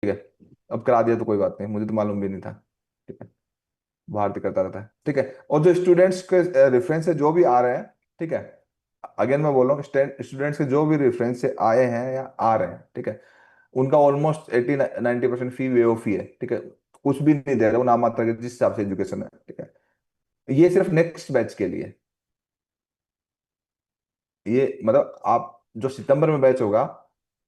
है। अब करा दिया तो कोई बात नहीं, मुझे तो मालूम भी नहीं था। ठीक है, भारती करता रहता है। ठीक है, और जो स्टूडेंट्स के रेफरेंस से जो भी आ रहे हैं, ठीक है, अगेन मैं बोल रहा हूँ, स्टूडेंट्स के जो भी रेफरेंस से आए हैं या आ रहे हैं, ठीक है, उनका ऑलमोस्ट 80-90% फी वे ऑफ ही है। ठीक है, कुछ भी नहीं दे रहे वो, नाम मात्र के जिस हिसाब से एजुकेशन है। ठीक है, ये सिर्फ नेक्स्ट बैच के लिए। ये मतलब आप जो सितंबर में बैच होगा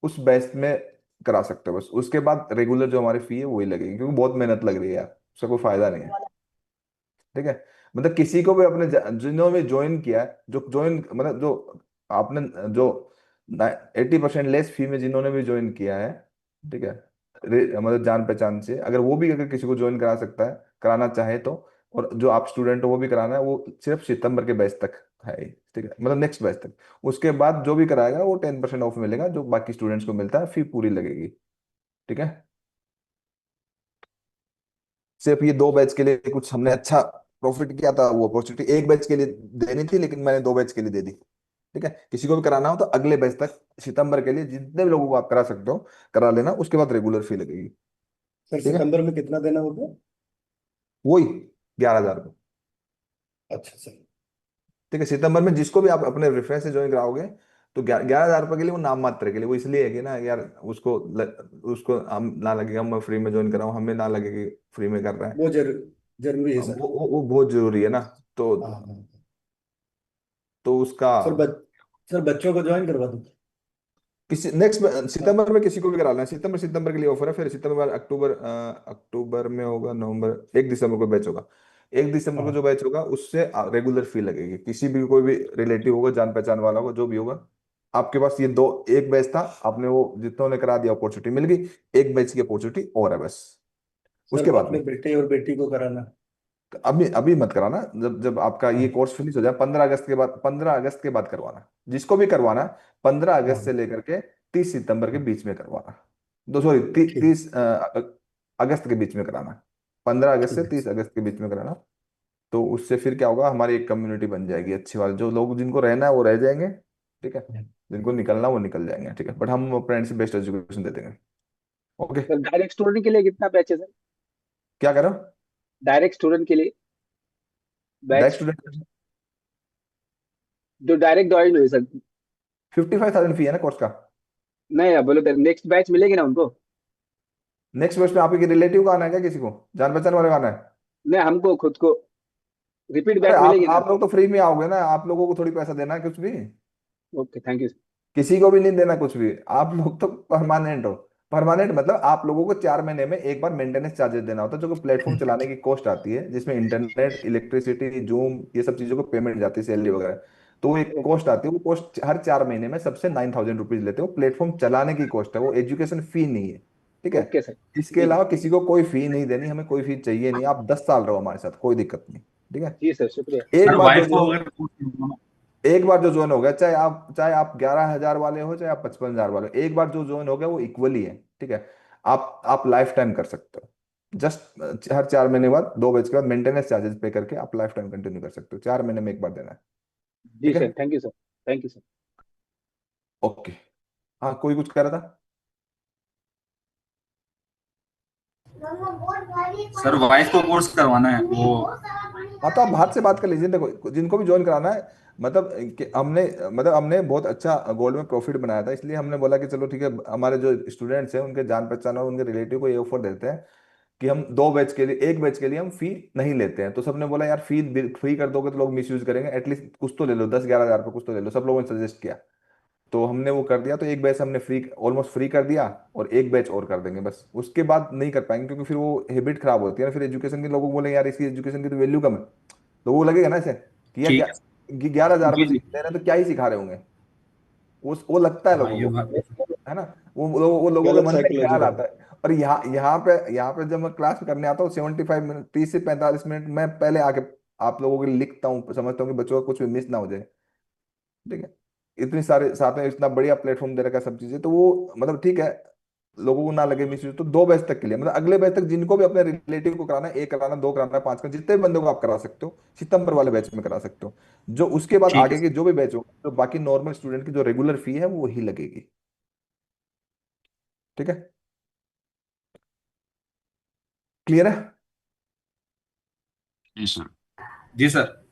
उस बैच में करा सकते हो, बस उसके बाद रेगुलर जो हमारी फी है वही लगेगी, क्योंकि बहुत मेहनत लग रही है यार, उसका कोई फायदा नहीं है। ठीक है, मतलब किसी को भी अपने जिन्होंने ज्वाइन किया है, जो ज्वाइन मतलब जो आपने जो 80% लेस फी में जिन्होंने भी ज्वाइन किया है, ठीक है, मतलब जान पहचान से, अगर वो भी अगर किसी को ज्वाइन करा सकता है, कराना चाहे तो, और जो आप स्टूडेंट हो वो भी कराना है, वो सिर्फ सितंबर के बैच तक है ये। ठीक है, मतलब नेक्स्ट बैच तक। उसके बाद जो भी कराएगा वो 10% ऑफ मिलेगा, जो बाकी स्टूडेंट्स को मिलता है, फी पूरी लगेगी। ठीक है, सिर्फ ये दो बैच के लिए कुछ हमने अच्छा प्रॉफिट किया था, वो अपॉर्चुनिटी एक बैच के लिए देनी थी, लेकिन मैंने दो बैच के लिए दे दी। ठीक है, किसी को भी कराना हो तो अगले बैच तक, सितंबर के लिए जितने भी लोगों को आप करा सकते हो करा लेना, उसके बाद रेगुलर फी लगेगी। सर ठीक है, सितंबर में कितना देना होगा? वही 11,000। अच्छा सर। ठीक है, सितंबर में जिसको भी आप अपने रेफरेंस से ज्वाइन कराओगे, तो 11,000 रुपये के लिए, वो नाम मात्र के लिए, वो इसलिए है कि ना यार, उसको हम ना लगेगा मैं फ्री में ज्वाइन कराऊँ, हमें ना लगे कि फ्री में कर रहा है। वो जरूरी है सर। वो बहुत जरूरी है ना। तो हाँ हाँ हाँ। उसका सर सर बच्चों को ज्वाइन करवा दो। किसी नेक्स्ट सितंबर में किसी को भी करा लेना। सितंबर के लिए ऑफर है, फिर सितंबर बाद अक्टूबर, अक्टूबर में होगा, नवंबर, 1 दिसंबर को बैच होगा। 1 दिसंबर को जो हाँ बैच होगा उससे रेगुलर फी लगेगी। किसी भी कोई भी रिलेटिव होगा, जान पहचान वाला होगा, जो भी होगा, आपके पास ये दो, एक बैच था, आपने वो जितनों ने करा दिया अपॉर्चुनिटी मिल गई, एक बैच की अपॉर्चुनिटी और है बस, सर उसके बाद अपने नहीं। बेटे और बेटी को कराना। तो अभी अभी मत कराना, जब जब आपका ये हाँ कोर्स फिनिश हो जाए 15 अगस्त के बाद, 15 अगस्त के बाद करवाना, जिसको भी करवाना है, 15 अगस्त से हाँ लेकर के 30 सितंबर के हाँ, बीच में करवाना। दो सॉरी, ठीक 30 अगस्त के बीच में कराना, 15 अगस्त ठीक से है। 30 अगस्त के बीच में कराना। तो उससे फिर क्या होगा, हमारी एक कम्युनिटी बन जाएगी अच्छी वाली, जो लोग जिनको रहना है वो रह जाएंगे। ठीक है, जिनको निकलना वो निकल जाएंगे। ठीक है, बट हम अपने से बेस्ट एजुकेशन दे देंगे। ओके, सर डायरेक्ट स्टूडेंट के लिए कितना बैच है सर? क्या करो, डायरेक्ट स्टूडेंट के लिए डायरेक्ट बैच, स्टूडेंट जो डायरेक्ट ज्वाइन हुए सर। 55,000 फी है ना कोर्स का। नहीं आप बोले नेक्स्ट बैच मिलेगी ना उनको? नेक्स्ट बस में आपके रिलेटिव का आना है क्या, किसी को जान पहचान वाले का आना है? नहीं हमको खुद को रिपीट अरे बैच आप मिलेगी ना? आप लोग तो फ्री में आओगे ना, आप लोगों को थोड़ी पैसा देना है कुछ भी, ओके थैंक यू। किसी को भी नहीं देना कुछ भी। आप लोग तो परमानेंट हो। परमानेंट मतलब आप लोगों को 4 महीने में एक बार मेंटेनेंस चार्जेस देना होता है, जो प्लेटफॉर्म चलाने की कॉस्ट आती है, जिसमें इंटरनेट, इलेक्ट्रिसिटी, जूम, ये सब चीजों को पेमेंट जाती है, सैलरी वगैरह। तो वो एक कॉस्ट आती है, वो कॉस्ट हर 4 महीने में सबसे 9,000 रुपीज लेते हैं, वो प्लेटफॉर्म चलाने की कॉस्ट है, वो एजुकेशन फी नहीं है। ठीक है, ओके सर इसके ठीक है। अलावा किसी को कोई फी नहीं देनी, हमें कोई फी चाहिए नहीं, आप 10 साल रहो हमारे साथ, कोई दिक्कत नहीं। ठीक है, जी सर शुक्रिया। एक सर बार जो वाइफ को जो अगर कोर्स करवाना। एक बार जो ज्वाइन हो गया, चाहे आप 11,000 वाले हो, चाहे आप 55,000 वाले हो, एक बार जो ज्वाइन हो गया वो इक्वली है। ठीक है, आप लाइफ टाइम कर सकते हो। जस्ट हर 4 महीने बाद, दो बैच के बाद मेंटेनेंस चार्जेस पे करके आप लाइफ टाइम कंटिन्यू कर सकते हो, 4 महीने में एक बार देना है। जी ठीक है, sir thank you sir. Thank you sir. Okay. हाँ, कोई कुछ कह रहा था? सर वाइफ को कोर्स करवाना है वो। हाँ, तो आप बाहर से बात कर लीजिए, देखो जिनको भी ज्वाइन कराना है, मतलब कि हमने बहुत अच्छा गोल्ड में प्रॉफिट बनाया था, इसलिए हमने बोला कि चलो ठीक है, हमारे जो स्टूडेंट्स हैं उनके जान पहचान और उनके रिलेटिव को ये ऑफर देते हैं कि हम दो बैच के लिए, एक बैच के लिए हम फी नहीं लेते हैं। तो सबने बोला यार, फी फ्री कर दोगे तो लोग मिस यूज करेंगे, एटलीस्ट कुछ तो ले लो, 10-11 हज़ार रुपये कुछ तो ले लो, सब लोगों ने सजेस्ट किया। तो हमने वो कर दिया, तो एक बैच हमने फ्री, ऑलमोस्ट फ्री कर दिया, और एक बैच और कर देंगे बस, उसके बाद नहीं कर पाएंगे, क्योंकि फिर वो हैबिट खराब होती है ना, फिर एजुकेशन के लोगों को बोले यार इसकी एजुकेशन की तो वैल्यू कम है, तो वो लगेगा ना ऐसे कि यार ठीक क्या, है। 11,000 रुपये जी जी। दे रहे हैं तो क्या ही सिखा रहे होंगे। वो लगता है हाँ लोगों ये को, बात भी सही। है ना, वो लोगों के गलत मन में साइकोलॉजी ख्याल है। आता है। और यहाँ पे जब मैं क्लास करने आता हूँ, 75 मिनट, 30 से 45 मिनट मैं पहले आके आप लोगों के लिए लिखता हूँ, समझता हूँ कि बच्चों का कुछ भी मिस ना हो जाए। ठीक है, इतनी सारे साथ में इतना बढ़िया प्लेटफॉर्म दे रखा है, सब चीजें, तो वो मतलब ठीक है, लोगों को ना लगे मिस यूज, तो दो बैच तक के लिए, मतलब अगले बैच तक जिनको भी अपने रिलेटिव को कराना है, एक कराना, दो कराना, पांच कराना, जितने भी बंदों को आप करा सकते हो, सितंबर वाले बैच में करा सकते हो। जो उसके बाद ठीक है आगे के सर। जो भी बैच हो, तो बाकी नॉर्मल स्टूडेंट की जो रेगुलर फी है वो वही लगेगी। ठीक है, क्लियर है? जी सर। जी सर।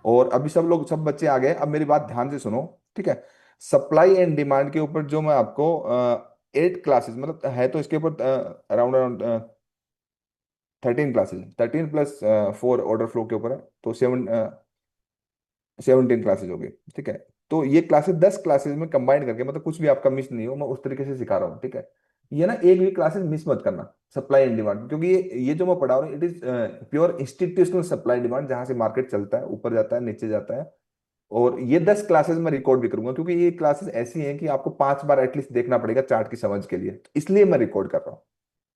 और अभी सब लोग, सब बच्चे आ गए, अब मेरी बात ध्यान से सुनो, ठीक है? सप्लाई एंड डिमांड के ऊपर जो मैं आपको 8 क्लासेस, मतलब है तो इसके ऊपर around around 13 classes, 13 + 4 order flow के ऊपर है, तो 17 क्लासेस हो गई, ठीक है? तो ये क्लासेस 10 क्लासेस में कंबाइन करके, मतलब कुछ भी आपका मिस नहीं हो, मैं उस तरीके से सिखा रहा हूँ, ठीक है? ये ना एक भी क्लासेस मिस मत करना, सप्लाई एंड डिमांड, क्योंकि ये जो मैं पढ़ा रहा हूँ it is pure institutional supply demand, जहां से मार्केट चलता है, ऊपर जाता है, नीचे जाता है। और ये 10 क्लासेस मैं रिकॉर्ड भी करूंगा, क्योंकि ये क्लासेस ऐसी हैं कि आपको 5 बार एटलीस्ट देखना पड़ेगा चार्ट की समझ के लिए, तो इसलिए मैं रिकॉर्ड कर रहा हूँ,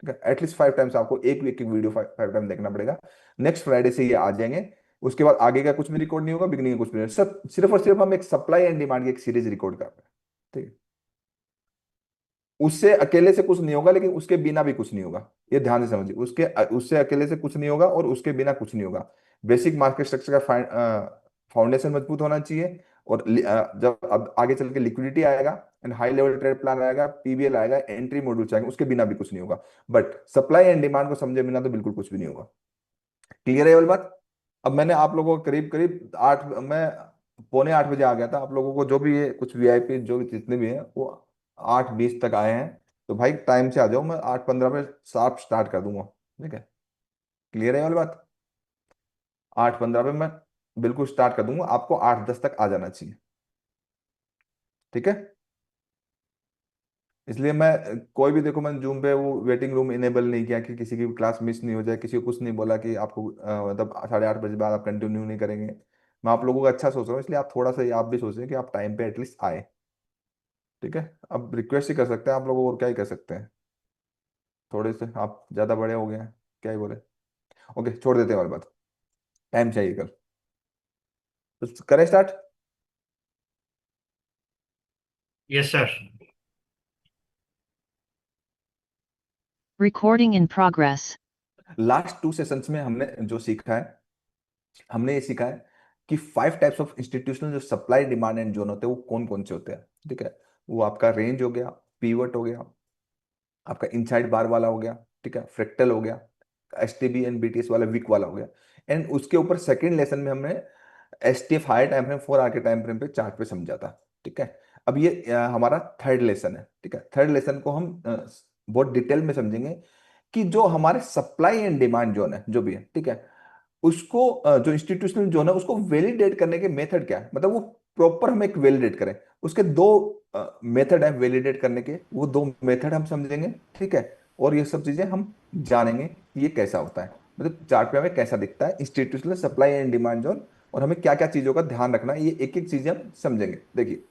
ठीक है? एटलीस्ट 5 टाइम्स आपको एक वीक की वीडियो 5 टाइम देखना पड़ेगा। नेक्स्ट फ्राइडे से ये आ जाएंगे। उसके बाद आगे का कुछ भी रिकॉर्ड नहीं होगा, बिगनिंग का कुछ भी नहीं, सब सिर्फ और सिर्फ हम एक सप्लाई एंड डिमांड की एक सीरीज रिकॉर्ड कर रहे हैं, ठीक है? उससे अकेले से कुछ नहीं होगा, लेकिन उसके बिना भी कुछ नहीं होगा, ये ध्यान से समझिए। उससे अकेले से कुछ नहीं होगा और उसके बिना कुछ नहीं होगा। बेसिक मार्केट स्ट्रक्चर का फाउंडेशन मजबूत होना चाहिए। और जब अब आगे चल के लिक्विडिटी आएगा and high level trade plan आएगा, पीबीएल आएगा, एंट्री मॉड्यूल आएंगे, उसके बिना भी कुछ नहीं होगा। बट सप्लाई एंड डिमांड को समझे बिना तो बिल्कुल कुछ भी नहीं होगा। क्लियर है ये वाली बात? अब मैंने आप लोगों को करीब करीब 8, मैं 7:45 आ गया था। आप लोगों को जो भी ये कुछ वीआईपी जो भी जितने भी हैं वो 8:20 तक आए हैं, तो भाई टाइम से आ जाओ, मैं 8:15 पे शार्प स्टार्ट कर दूंगा, ठीक है? क्लियर है ये वाली बात? 8:15 पे मैं बिल्कुल स्टार्ट कर दूंगा, आपको 8:10 तक आ जाना चाहिए, ठीक है? इसलिए मैं कोई भी, देखो मैंने जूम पे वो वेटिंग रूम इनेबल नहीं किया कि किसी की भी क्लास मिस नहीं हो जाए, किसी को कुछ नहीं बोला कि आपको मतलब 8:30 बजे बाद आप कंटिन्यू नहीं करेंगे। मैं आप लोगों का अच्छा सोच रहा हूँ, इसलिए आप थोड़ा सा ये आप भी सोचें कि आप टाइम पे एटलीस्ट आए, ठीक है? अब रिक्वेस्ट ही कर सकते हैं आप लोगों को, और क्या ही कर सकते हैं। थोड़े से आप ज़्यादा बड़े हो गए हैं, क्या ही बोले। ओके, छोड़ देते हैं वाली बात, टाइम चाहिए कल, तो करें start. Yes sir. Recording in progress. Last 2 sessions में हमने जो सीखा है, हमने ये सीखा है कि 5 टाइप्स ऑफ इंस्टीट्यूशनल जो सप्लाई डिमांड एंड जोन होते हैं वो कौन कौन से होते हैं, ठीक है? वो आपका रेंज हो गया, पीवट हो गया, आपका इनसाइड बार वाला हो गया, ठीक है, फ्रैक्टल हो गया, एसटीबी एंड बीटीएस वाला वीक वाला हो गया। एंड उसके ऊपर सेकंड लेसन में हमने STF higher time frame 4 hour के टाइम फ्रेम पे चार्ट पे समझा था, ठीक है? अब ये हमारा थर्ड लेसन है, ठीक है? थर्ड लेसन को हम बहुत डिटेल में समझेंगे कि जो हमारे सप्लाई एंड डिमांड जोन है जो भी है, ठीक है, उसको जो इंस्टीट्यूशनल जोन है उसको वैलिडेट करने के मेथड क्या है, मतलब वो प्रॉपर हम एक वैलिडेट करें। उसके 2 मेथड है वैलिडेट करने के, वो 2 मेथड हम समझेंगे, ठीक है? और ये सब चीजें हम जानेंगे कि ये कैसा होता है, मतलब चार्ट पे हमें कैसा दिखता है institutional supply and demand zone, और हमें क्या क्या चीजों का ध्यान रखना है, ये एक एक चीजें हम समझेंगे। देखिए,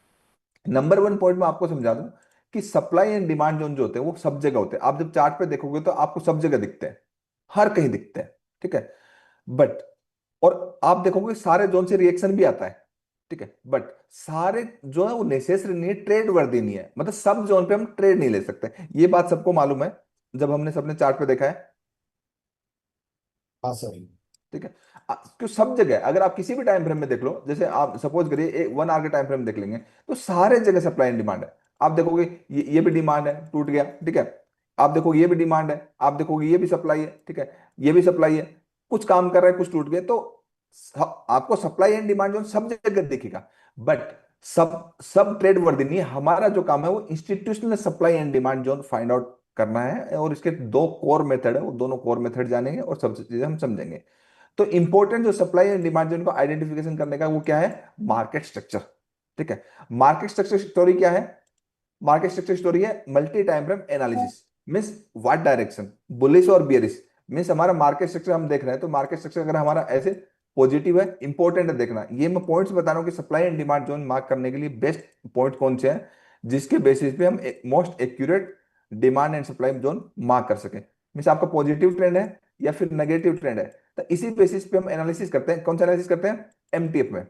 नंबर 1 पॉइंट मैं आपको समझा दूं कि सप्लाई एंड डिमांड जोन जो होते हैं वो सब जगह होते हैं। आप जब चार्ट पे देखोगे तो आपको सब जगह दिखते हैं, हर कहीं दिखते हैं, ठीक है? बट, और आप देखोगे सारे जोन से रिएक्शन भी आता है, ठीक है? बट सारे जो है वो नेसेसरी नहीं है, ट्रेड वर्दी नहीं है, मतलब सब जोन पे हम ट्रेड नहीं ले सकते, ये बात सबको मालूम है जब हमने सबने चार्ट पे देखा है, हाँ सर। ठीक है? क्यों सब जगह, अगर आप किसी भी टाइम फ्रेम में देख लो, जैसे आप सपोज करिए 1 आवर के टाइम फ्रेम देख लेंगे, तो सारे जगह सप्लाई एंड डिमांड है। आप देखोगे ये भी डिमांड है, टूट गया, ठीक है? आप देखोगे ये भी डिमांड है, आप देखोगे ये भी सप्लाई है, ठीक है, ये भी सप्लाई है, कुछ काम कर रहा है, कुछ टूट गया, तो आपको सप्लाई एंड डिमांड जो सब जगह दिखेगा। बट सब सब ट्रेड वर्दी नहीं है। हमारा जो काम है वो institutional supply and demand zone find out करना है, और इसके 2 कोर मेथड है, वो दोनों कोर मेथड जानेंगे और सब चीजें हम समझेंगे। तो इंपॉर्टेंट जो सप्लाई एंड डिमांड जिनको आइडेंटिफिकेशन करने का वो क्या है, मार्केट स्ट्रक्चर, ठीक है? मार्केट स्ट्रक्चर स्टोरी क्या है? मार्केट स्ट्रक्चर स्टोरी है multi time frame analysis, means what direction, bullish और बियरिश, मींस हमारा मार्केट स्ट्रक्चर हम देख रहे हैं, तो मार्केट स्ट्रक्चर अगर हमारा ऐसे पॉजिटिव है, इंपॉर्टेंट है देखना। ये मैं पॉइंट्स बता रहा हूं कि supply and demand zone mark करने के लिए बेस्ट पॉइंट कौन से हैं, जिसके बेसिस पे हम most accurate demand and supply zone mark कर सके। मींस आपका पॉजिटिव ट्रेंड है या फिर नेगेटिव ट्रेंड है, तो इसी बेसिस पे हम एनालिसिस करते हैं। कौन सा एनालिसिस करते हैं? एमटीएफ में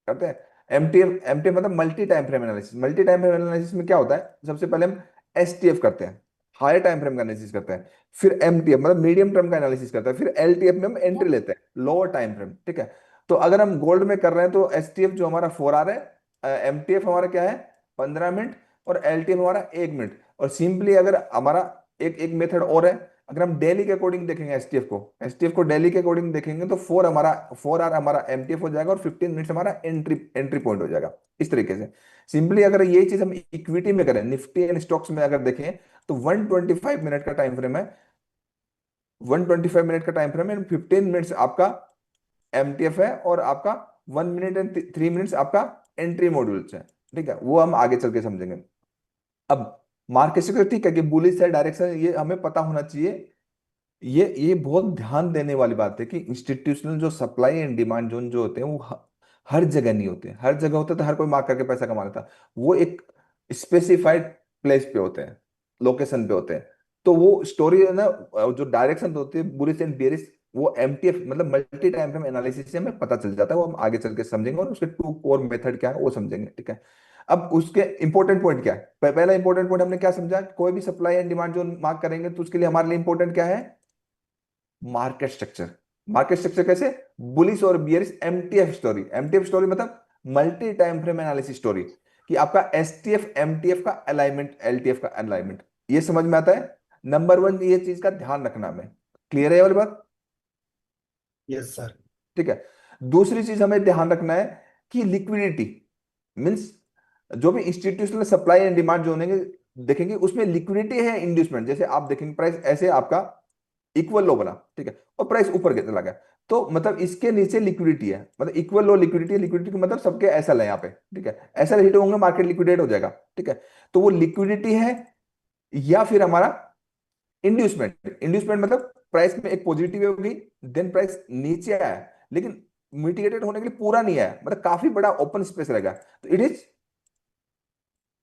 करते हैं। एमटीएफ एमटीएफ मतलब multi time frame analysis. Multi time frame analysis में क्या होता है, सबसे पहले हम एसटीएफ करते हैं, हायर टाइम फ्रेम का एनालिसिस करते हैं, फिर एमटीएफ मतलब मीडियम टर्म का एनालिसिस करते हैं, फिर एलटीएफ में हम एंट्री लेते हैं, लोअर टाइम फ्रेम, ठीक है? तो अगर हम गोल्ड में कर रहे हैं तो एसटीएफ जो हमारा 4 आवर है, एमटीएफ हमारा क्या है, 15 मिनट, और एलटीएफ हमारा 1 मिनट। और सिंपली अगर हमारा एक एक मेथड और है, अगर हम डेली के अकॉर्डिंग देखेंगे एसटीएफ को डेली के अकॉर्डिंग देखेंगे तो 4 आवर हमारा एमटीएफ हो जाएगा और 15 मिनट्स हमारा एंट्री एंट्री पॉइंट हो जाएगा। इस तरीके से सिंपली अगर यही चीज हम इक्विटी में करें, निफ्टी एंड स्टॉक्स में अगर देखें तो 125 मिनट का टाइम फ्रेम है, 125 मिनट का टाइम फ्रेम है, 15 मिनट्स आपका एमटीएफ है और आपका 1 मिनट एंड 3 मिनट्स आपका एंट्री मॉड्यूल्स है। ठीक है, वो हम आगे चल के समझेंगे। अब मार्केट से ठीक है कि बुलिश है डायरेक्शन, ये हमें पता होना चाहिए। ये बहुत ध्यान देने वाली बात है कि इंस्टीट्यूशनल जो सप्लाई एंड डिमांड जोन जो होते हैं वो हर जगह नहीं होते। हर जगह होते तो हर कोई मार्क करके पैसा कमा लेता। वो एक स्पेसिफाइड प्लेस पे होते हैं, लोकेशन पे होते हैं। तो वो स्टोरी है ना, जो डायरेक्शन होती है बुलिश एंड बेरिश, वो एमटीएफ मतलब मल्टी टाइम फ्रेम एनालिसिस से हमें पता चल जाता है। वो हम आगे चल के समझेंगे और उसके 2 कोर मेथड क्या है वो समझेंगे। ठीक है, अब उसके इंपॉर्टेंट पॉइंट क्या है? पहला इंपॉर्टेंट पॉइंट हमने क्या समझा, कोई भी सप्लाई एंड डिमांड जो मार्क करेंगे तो उसके लिए हमारे लिए इंपॉर्टेंट क्या है? Market structure. मार्केट स्ट्रक्चर कैसे? बुलिश और bearish MTF story. MTF story मतलब multi time frame analysis story, कि आपका एसटीएफ एमटीएफ का अलाइनमेंट, एलटीएफ का अलाइनमेंट, ये समझ में आता है। नंबर 1 ये चीज का ध्यान रखना हमें। क्लियर है ये वाली बात? Yes sir. ठीक है। दूसरी चीज हमें ध्यान रखना है कि लिक्विडिटी मींस जो भी इंस्टीट्यूशनल सप्लाई एंड डिमांड जो होंगे देखेंगे उसमें लिक्विडिटी है इंड्यूसमेंट। जैसे आप देखेंगे प्राइस ऐसे आपका इक्वल लो बना, ठीक है, और प्राइस ऊपर के चला गया, तो मतलब इसके नीचे लिक्विडिटी है, मतलब इक्वल लो लिक्विडिटी है। लिक्विडिटी का मतलब सबके ऐसा है यहाँ पे। ठीक है, ऐसा हिट होंगे मार्केट लिक्विडेट हो जाएगा। ठीक है, तो वो लिक्विडिटी है या फिर हमारा इंड्यूसमेंट। इंड्यूसमेंट मतलब प्राइस में एक पॉजिटिव होगी, देन प्राइस नीचे आया लेकिन मिटिगेटेड होने के लिए पूरा नहीं आया, मतलब काफी बड़ा ओपन स्पेस रहेगा, तो इट इज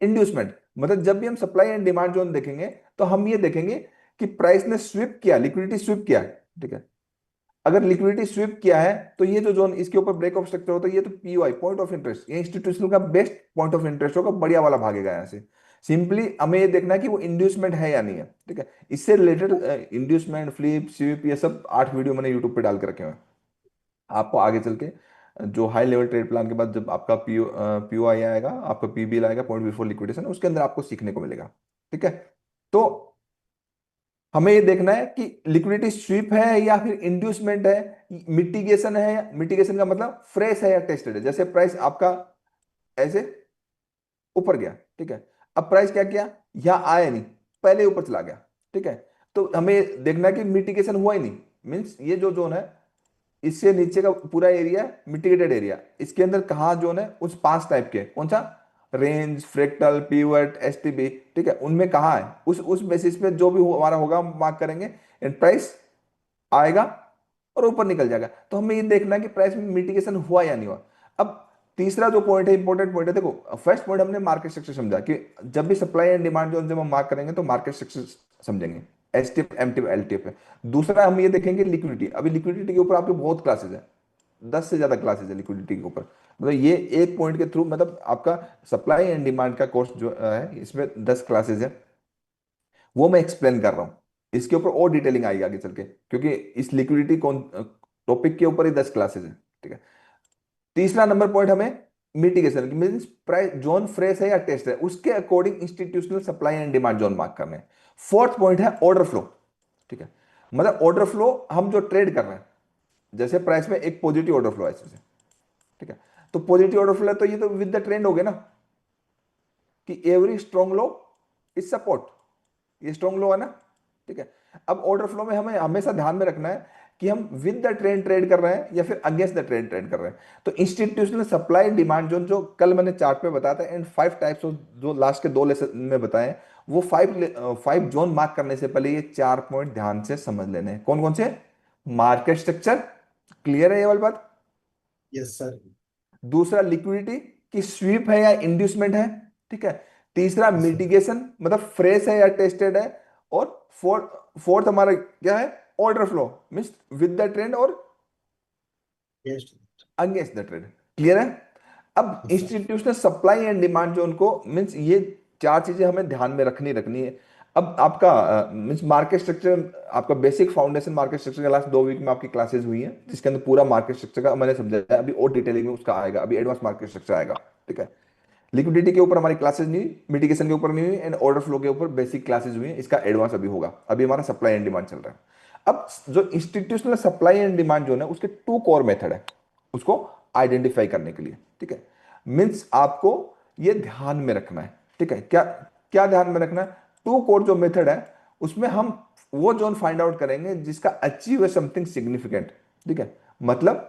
इंड्यूसमेंट। मतलब जब भी हम सप्लाई एंड डिमांड जोन देखेंगे तो हम ये देखेंगे कि प्राइस ने स्विप किया, लिक्विडिटी स्विप किया है। ठीक है, अगर लिक्विडिटी स्विप किया है तो ये जो जोन इसके ऊपर ब्रेक ऑफ स्ट्रक्चर होता है, ये तो पीओआई पॉइंट ऑफ इंटरेस्ट, ये इंस्टीट्यूशनल का बेस्ट पॉइंट ऑफ इंटरेस्ट होगा, बढ़िया वाला भागेगा यहाँ से। सिंपली हमें ये देखना है कि वो इंड्यूसमेंट है या नहीं है। ठीक है, इससे रिलेटेड इंड्यूसमेंट, फ्लिप, स्विप, ये सब 8 वीडियो मैंने यूट्यूब पे डाल के रखे हुए हैं। आपको आगे चल के जो हाई लेवल ट्रेड प्लान के बाद जब आपका पीओआई आएगा, आपका पीबीएल आएगा, पॉइंट बिफोर लिक्विडेशन, उसके अंदर आपको सीखने को मिलेगा। ठीक है, तो हमें ये देखना है कि लिक्विडिटी स्वीप है या फिर इंड्यूसमेंट है, मिटिगेशन है। मिटिगेशन का मतलब फ्रेश है या टेस्टेड है। जैसे प्राइस आपका ऐसे ऊपर गया, ठीक है, अब प्राइस क्या किया, यहां आया नहीं, पहले ऊपर चला गया। ठीक है, तो हमें देखना है कि मिटिगेशन हुआ ही नहीं, मीन्स ये जो जोन है इससे नीचे का पूरा एरिया मिटिगेटेड एरिया। इसके अंदर कहा जोन है उस 5 टाइप के, कौन सा? Range, fractal, pivot, STB. ठीक है, उनमें कहा है उस बेसिस पे जो भी हमारा होगा हम मार्क करेंगे, एंड प्राइस आएगा और ऊपर निकल जाएगा। तो हमें ये देखना है कि प्राइस में मिटिगेशन हुआ या नहीं हुआ। अब तीसरा जो पॉइंट है, इंपॉर्टेंट पॉइंट है, देखो फर्स्ट पॉइंट हमने मार्केट स्ट्रक्चर समझा कि जब भी सप्लाई एंड डिमांड जोन जब हम मार्क करेंगे तो मार्केट स्ट्रक्चर समझेंगे, एसटीएफ, एमटीएफ, एलटीएफ है। दूसरा हम ये देखेंगे लिक्विडिटी। अभी लिक्विडिटी के ऊपर आपके बहुत क्लासेस है, 10 से ज्यादा क्लासेस है लिक्विडिटी के ऊपर। मतलब ये एक पॉइंट के थ्रू, मतलब आपका सप्लाई एंड डिमांड का कोर्स जो है इसमें 10 क्लासेस है, वो मैं एक्सप्लेन कर रहा हूँ। इसके ऊपर और डिटेलिंग आएगी आगे चल के, क्योंकि इस लिक्विडिटी कौन टॉपिक के ऊपर ही 10 क्लासेस है। ठीक है, तीसरा नंबर पॉइंट हमें mitigation means price zone fresh है या टेस्ट है, उसके according institutional supply and demand zone mark करने हैं। फोर्थ पॉइंट है ऑर्डर फ्लो। ठीक है, मतलब ऑर्डर फ्लो हम जो ट्रेड कर रहे हैं, जैसे प्राइस में एक पॉजिटिव ऑर्डर फ्लो है ऐसे। ठीक है, तो पॉजिटिव ऑर्डर फ्लो है तो ये तो विद द ट्रेंड हो गया ना, कि every strong low is support, ये स्ट्रॉन्ग लो है ना। ठीक है, अब ऑर्डर फ्लो में हमें हमेशा ध्यान में रखना है कि हम विद द ट्रेंड ट्रेड कर रहे हैं या फिर अगेंस्ट द ट्रेंड ट्रेड कर रहे हैं। तो इंस्टीट्यूशनल सप्लाई डिमांड जोन जो कल मैंने चार्ट पे बताया था, एंड 5 टाइप्स ऑफ जो लास्ट के 2 लेसन में बताए, वो 5 जोन मार्क करने से पहले ये 4 पॉइंट ध्यान से समझ लेने हैं। कौन कौन से? मार्केट स्ट्रक्चर, क्लियर है ये वाली बात? Yes sir. दूसरा लिक्विडिटी की स्वीप है या इंड्यूसमेंट है। ठीक है, तीसरा यस सर। मिटिगेशन मतलब फ्रेश है या टेस्टेड है, और फोर्थ हमारा क्या है? Order flow means with the trend और yes against the trend. Clear है? अब sir. Institutional supply and demand जो उनको मीन्स ये 4 चीजें हमें ध्यान में रखनी है। अब आपका मीन्स मार्केट स्ट्रक्चर, आपका बेसिक फाउंडेशन मार्केट स्ट्रक्चर का लास्ट 2 वीक में आपकी क्लासेस हुई हैं, जिसके अंदर पूरा मार्केट स्ट्रक्चर का मैंने समझाया। अभी और डिटेलिंग में उसका आएगा, अभी एडवांस मार्केट स्ट्रक्चर आएगा। ठीक है, लिक्विडिटी के ऊपर हमारी क्लासेस नहीं हुई, मिटिगेशन के ऊपर नहीं हुई, एंड ऑर्डर फ्लो के ऊपर बेसिक क्लासेस हुई हैं। इसका एडवांस अभी होगा। अभी हमारा सप्लाई एंड डिमांड चल रहा है। अब जो institutional supply and demand zone है उसके टू कोर मेथड है उसको आइडेंटिफाई करने के लिए, ठीक है। मीन्स आपको ये ध्यान में रखना है, ठीक है। क्या क्या ध्यान में रखना है? टू कोर जो मेथड है उसमें हम वो जोन फाइंड आउट करेंगे जिसका अचीव है समथिंग सिग्निफिकेंट, ठीक है। मतलब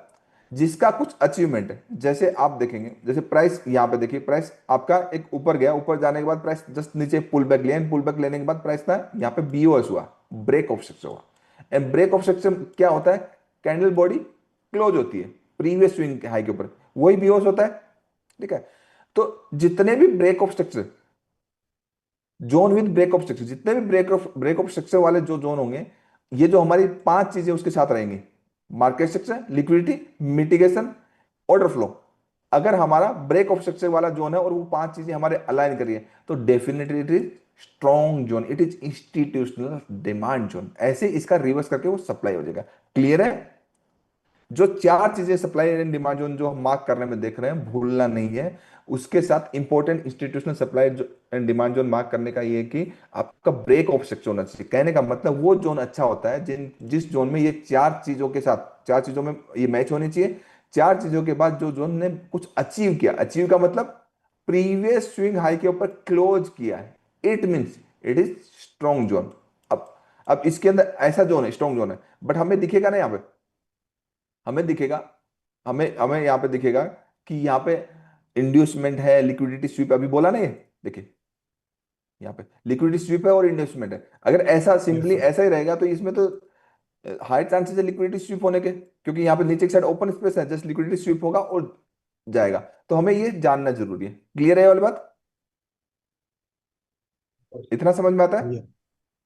जिसका कुछ अचीवमेंट है। जैसे आप देखेंगे, जैसे प्राइस यहां पे देखिए, प्राइस आपका एक ऊपर गया, ऊपर जाने के बाद प्राइस जस्ट नीचे पुल बैक लिया, पुल बैक लेने के बाद प्राइस था यहाँ पे बीओएस हुआ, ब्रेक ऑफ स्ट्रक्चर हुआ। एंड ब्रेक ऑफ स्ट्रक्चर क्या होता है? कैंडल बॉडी क्लोज होती है प्रीवियस स्विंग हाई के ऊपर, वही बीओएस होता है, ठीक है। तो जितने भी break of structure zone with break of structure, जितने भी ब्रेक ऑफ स्ट्रक्चर वाले जो जोन होंगे, ये जो हमारी पांच चीजें उसके साथ रहेंगी, market structure, liquidity, mitigation, order flow. अगर हमारा ब्रेक ऑफ स्ट्रक्चर वाला जोन है और वो पांच चीजें हमारे अलाइन करिए तो definitely it is strong zone, it is institutional demand zone. ऐसे इसका रिवर्स करके वो सप्लाई हो जाएगा। क्लियर है? जो चार चीजें सप्लाई एंड डिमांड जोन जो हम मार्क करने में देख रहे हैं, भूलना नहीं है। उसके साथ important institutional supply and demand zone mark करने का ये है कि आपका ब्रेक ऑफ सेक्शन होना चाहिए। कहने का मतलब वो जोन अच्छा होता है जिस जोन में ये चार चीजों के साथ, चार चीजों में ये मैच होनी चाहिए। चार चीजों के बाद जो जोन ने कुछ अचीव किया, अचीव का मतलब प्रीवियस स्विंग हाई के ऊपर क्लोज किया है, it means it is strong zone. अब इसके अंदर ऐसा जोन है, स्ट्रॉन्ग जोन है, बट हमें दिखेगा ना यहाँ पे, हमें दिखेगा, हमें हमें यहाँ पे दिखेगा कि यहाँ पे इंड्यूसमेंट है, लिक्विडिटी स्वीप अभी बोला ना, ये देखिए यहाँ पे लिक्विडिटी स्वीप है और इंड्यूसमेंट है। अगर ऐसा यस सिंपली सर। ऐसा ही रहेगा तो इसमें तो हाई चांसेस है लिक्विडिटी स्वीप होने के, क्योंकि यहाँ पे नीचे की साइड ओपन स्पेस है, जस्ट लिक्विडिटी स्वीप होगा और जाएगा। तो हमें ये जानना जरूरी है। क्लियर है ये वाली बात? इतना समझ में आता है? क्लियर।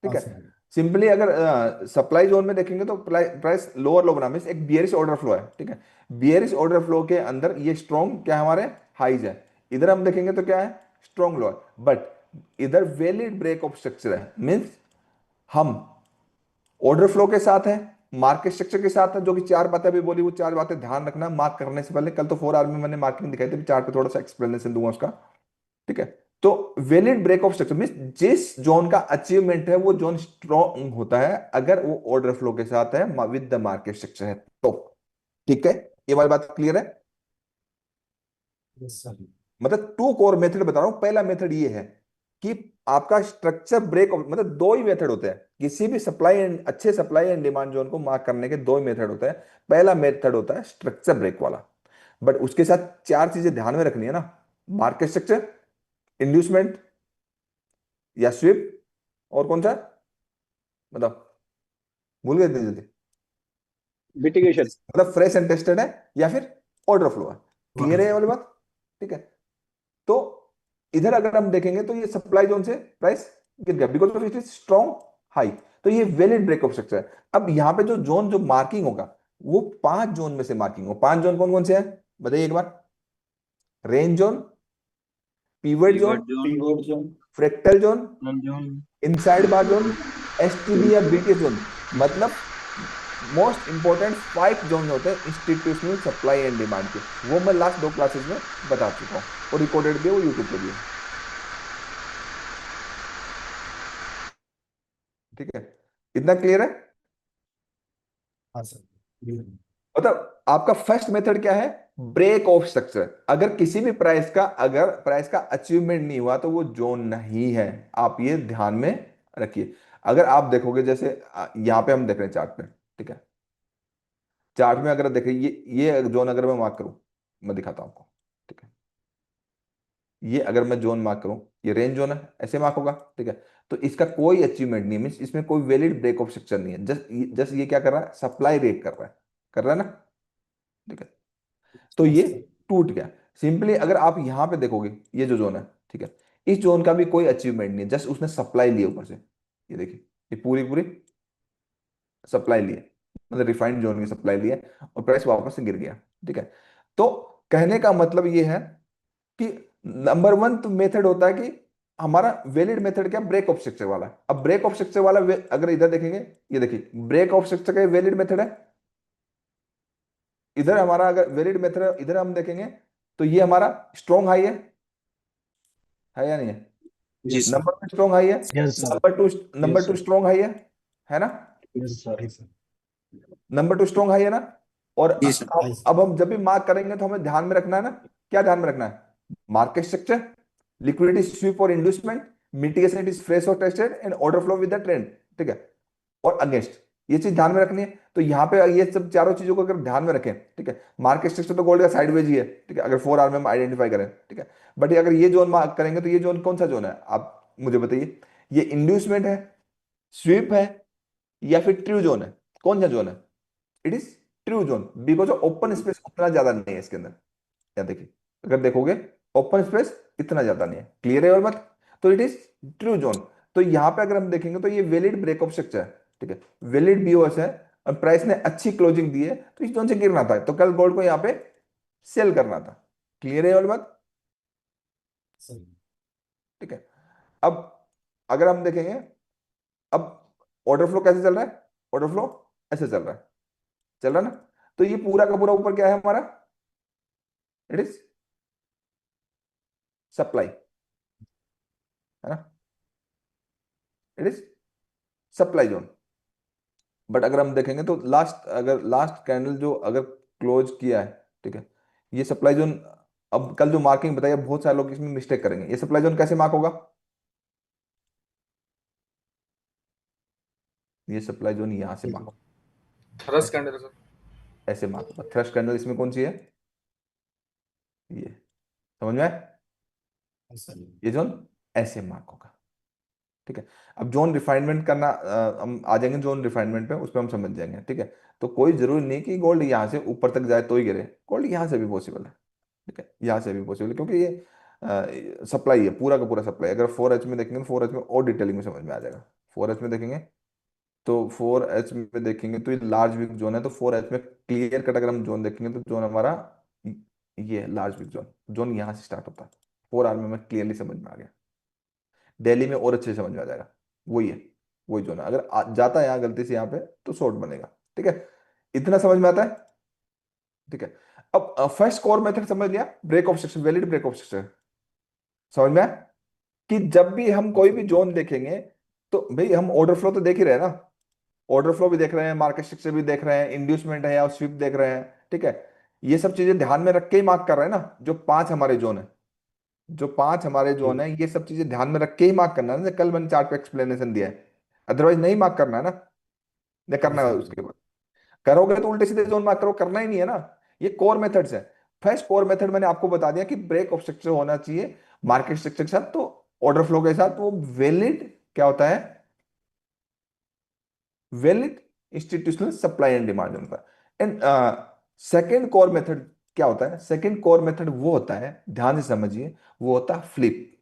ठीक हाँ है। सर। सिंपली अगर सप्लाई जोन में देखेंगे तो प्राइस लोअर लो बना, मीन एक बियरिश ऑर्डर फ्लो है, ठीक है। बियरिश ऑर्डर फ्लो के अंदर ये स्ट्रॉन्ग क्या है, हमारे हाइज है। इधर हम देखेंगे तो क्या है, स्ट्रॉन्ग लो है। बट इधर वैलिड ब्रेक ऑफ स्ट्रक्चर है, मीन्स हम ऑर्डर फ्लो के साथ है, मार्केट स्ट्रक्चर के साथ है। जो कि चार बातें अभी बोली, वो चार बातें ध्यान रखना मार्क करने से पहले। कल तो 4 आवर में मैंने मार्किंग दिखाई थी, चार्ट पे थोड़ा सा एक्सप्लेनेशन दूंगा उसका, ठीक है। तो valid break of structure mean जिस जोन का अचीवमेंट है वो जोन स्ट्रॉन्ग होता है अगर वो ऑर्डर फ्लो के साथ है, विद द मार्केट स्ट्रक्चर है तो। ठीक है, ये वाली बात क्लियर है? Yes sir. मतलब टू कोर मेथड बता रहा हूं। पहला मेथड ये है कि आपका स्ट्रक्चर ब्रेक ऑफ, मतलब दो ही मेथड होते हैं किसी भी सप्लाई एंड, अच्छे सप्लाई एंड डिमांड जोन को मार्क करने के दो ही मेथड होते हैं। पहला मेथड होता है स्ट्रक्चर ब्रेक वाला, बट उसके साथ चार चीजें ध्यान में रखनी है ना, मार्केट स्ट्रक्चर, इंड्यूसमेंट या स्विप, और कौन सा बताओ, भूल गए इतनी जल्दी? मिटिगेशन। मतलब फ्रेश एंड टेस्टेड है या फिर ऑर्डर फ्लो है। क्लियर है ये वाली बात? ठीक है। तो इधर अगर हम देखेंगे तो ये सप्लाई जोन से प्राइस गिर गया because of it is strong high, तो ये वैलिड ब्रेक ऑफ स्ट्रक्चर है। अब यहाँ पे जो जोन जो मार्किंग होगा वो पांच जोन में से मार्किंग हो। पांच जोन कौन कौन से हैं बताइए एक बार? Range zone, pivot zone, pivot zone, pivot zone. Fractal zone, null zone, inside bar zone, STB या बीटीएस जोन। मतलब मोस्ट इंपॉर्टेंट फाइव जोन होते हैं इंस्टीट्यूशनल सप्लाई एंड डिमांड के। वो मैं लास्ट दो क्लासेस में बता चुका हूँ और रिकॉर्डेड भी है, वो यूट्यूब पे भी है, ठीक है। इतना क्लियर है? हाँ सर, क्लियर। मतलब आपका फर्स्ट मेथड क्या है, ब्रेक ऑफ स्ट्रक्चर। अगर किसी भी प्राइस का, अगर प्राइस का अचीवमेंट नहीं हुआ तो वो जोन नहीं है, आप ये ध्यान में रखिए। अगर आप देखोगे जैसे यहां पे हम देख रहे हैं चार्ट पे, ठीक है। चार्ट में अगर देखें ये जोन अगर मैं मार्क करूं, मैं दिखाता हूं आपको, ठीक है। ये अगर मैं जोन मार्क करूं, ये रेंज जोन है, ऐसे मार्क होगा, ठीक है। तो इसका कोई अचीवमेंट नहीं है, मीन्स इसमें कोई वैलिड ब्रेक ऑफ स्ट्रक्चर नहीं है। जस्ट जस्ट ये क्या कर रहा है, सप्लाई रेट कर रहा है, कर रहा है ना, ठीक है। तो हाँ ये सर। टूट गया। सिंपली अगर आप यहां पे देखोगे ये जो जोन है, ठीक है, इस जोन का भी कोई अचीवमेंट नहीं है, जस्ट उसने सप्लाई ली ऊपर से। ये देखिए, ये पूरी पूरी सप्लाई ली है, मतलब रिफाइंड जोन की सप्लाई ली है और प्राइस वापस से गिर गया, ठीक है। तो कहने का मतलब ये है कि नंबर वन तो मेथड होता है कि हमारा वैलिड मेथड क्या, ब्रेक ऑफ स्ट्रक्चर वाला। अब ब्रेक ऑफ स्ट्रक्चर वाला अगर इधर देखेंगे, ये देखिए ब्रेक ऑफ स्ट्रक्चर का वैलिड मेथड है। इधर हमारा अगर वैलिड मेथड है, इधर हम देखेंगे तो ये हमारा स्ट्रॉन्ग हाई है, है या नहीं है? जी sir. Number one strong high है, yes sir. Number two, number yes two sir. Strong high है ना? Yes sir. Yes sir. Number two strong high है ना? और जी सर। यस अब हम जब भी मार्क करेंगे तो हमें ध्यान में रखना है ना, क्या ध्यान में रखना है? मार्केट स्ट्रक्चर, लिक्विडिटी स्वीप और इंड्यूसमेंट, मिटिगेशन इज फ्रेश और tested and order flow with the trend, ठीक है, और अगेंस्ट, ये चीज ध्यान में रखनी है। तो यहाँ पे ये सब चारों चीजों को अगर ध्यान में रखें, ठीक है, मार्केट स्ट्रक्चर तो गोल्ड का साइडवेज ही है, ठीक है, अगर 4 आवर में हम आइडेंटिफाई करें, ठीक है, बट अगर ये जोन मार्क करेंगे तो ये जोन कौन सा जोन है आप मुझे बताइए? ये इंड्यूसमेंट है, स्वीप है, या फिर ट्रू जोन है? कौन सा जोन है? It is true zone, because open space उतना ज्यादा नहीं है इसके अंदर। या देखिए, अगर देखोगे ओपन स्पेस इतना ज्यादा नहीं है, क्लियर है और मत? तो इट इज ट्रू जोन। तो यहां पे अगर हम देखेंगे तो ये वैलिड ब्रेक ऑफ स्ट्रक्चर है, ठीक है, वैलिड बीओएस है, और प्राइस ने अच्छी क्लोजिंग दी है, तो इस जोन से गिरना था, तो कल गोल्ड को यहां पे सेल करना था। क्लियर है और मत? सर। ठीक है। अब अगर हम देखेंगे, अब ऑर्डर फ्लो कैसे चल रहा है? ऑर्डर फ्लो ऐसे चल रहा है, चल रहा है ना? तो ये पूरा का पूरा ऊपर क्या है हमारा? इट इज सप्लाई, है ना? It is supply zone. But अगर हम देखेंगे तो अगर लास्ट कैंडल जो अगर क्लोज किया है, ठीक है, ये सप्लाई जोन, अब कल जो मार्किंग बताइए, बहुत सारे लोग इसमें मिस्टेक करेंगे, ये सप्लाई जोन कैसे मार्क होगा? ये सप्लाई जोन यहां से मार्क होगा, थरस कैंडल सर। ऐसे मार्क होगा। थ्रस्ट कैंडल इसमें कौन सी है? ये, समझ में आया? Yes sir. ये जोन ऐसे मार्क होगा, ठीक है। अब जोन रिफाइनमेंट करना, हम आ जाएंगे जोन रिफाइनमेंट पे, उस पर हम समझ जाएंगे, ठीक है। तो कोई जरूरी नहीं कि गोल्ड यहां से ऊपर तक जाए तो ही गिरे, गोल्ड यहां से भी पॉसिबल है, ठीक है, यहाँ से भी पॉसिबल है, क्योंकि ये सप्लाई है, पूरा का पूरा सप्लाई। अगर 4H में देखेंगे तो 4H में और डिटेलिंग में समझ में आ जाएगा। 4H में देखेंगे तो 4H में देखेंगे तो ये लार्ज बिग जोन है, तो 4H में क्लियर कट अगर हम जोन देखेंगे तो जोन हमारा ये लार्ज बिग जोन, जोन यहाँ से स्टार्ट होता है। 4 आवर में हमें क्लियरली समझ में आ गया। दिल्ली में और अच्छे से समझ में आ जाएगा, वही है, वही जोन है। अगर जाता है यहाँ गलती से यहाँ पे तो शॉर्ट बनेगा, ठीक है। इतना समझ में आता है, ठीक है। अब फर्स्ट कोर मेथड समझ लिया, break of section, valid break of section समझ में आया? कि जब भी हम कोई भी जोन देखेंगे तो भाई हम ऑर्डर फ्लो तो देख ही रहे हैं ना, ऑर्डर फ्लो भी देख रहे हैं, मार्केट स्ट्रक्चर भी देख रहे हैं, इंड्यूसमेंट है या स्विप देख रहे हैं, ठीक है। ये सब चीजें ध्यान में रख के ही मार्क कर रहे हैं ना, जो 5 हमारे जोन है, जो 5 हमारे जोन है, ये सब चीजें ध्यान में रख के ही मार्क करना है ना, कल मैंने चार्ट पे एक्सप्लेनेशन दिया है, अदरवाइज नहीं मार्क करना है ना, या करना यस है सर। उसके बाद करोगे तो उल्टे सीधे जोन मार्क करो, करना ही नहीं है ना। ये कोर मेथड्स है। फर्स्ट कोर मेथड मैंने आपको बता दिया कि ब्रेक ऑफ स्ट्रक्चर होना चाहिए मार्केट स्ट्रक्चर के साथ, तो ऑर्डर फ्लो के साथ वो वैलिड क्या होता है? Valid institutional supply and demand होता है। एंड सेकेंड कोर मेथड क्या होता है? सेकेंड कोर मेथड वो होता है, ध्यान से समझिए, वो होता है फ्लिप,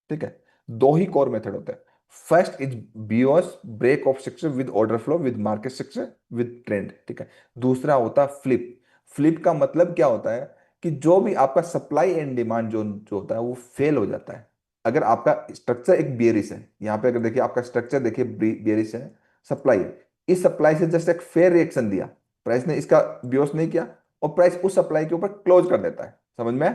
ठीक है। दो ही कोर मेथड होते हैं। First is BOS, break of structure with order flow with market structure with trend, ठीक है। दूसरा होता है फ्लिप। फ्लिप का मतलब क्या होता है? कि जो भी आपका सप्लाई एंड डिमांड जो जो होता है वो फेल हो जाता है। अगर आपका स्ट्रक्चर एक बियरिश है, यहां पे अगर देखिए आपका स्ट्रक्चर देखिए बियरिश है, सप्लाई है, इस सप्लाई से जस्ट एक फेयर रिएक्शन दिया, प्राइस ने इसका बियोस नहीं किया, और प्राइस उस सप्लाई के ऊपर क्लोज कर देता है, समझ में?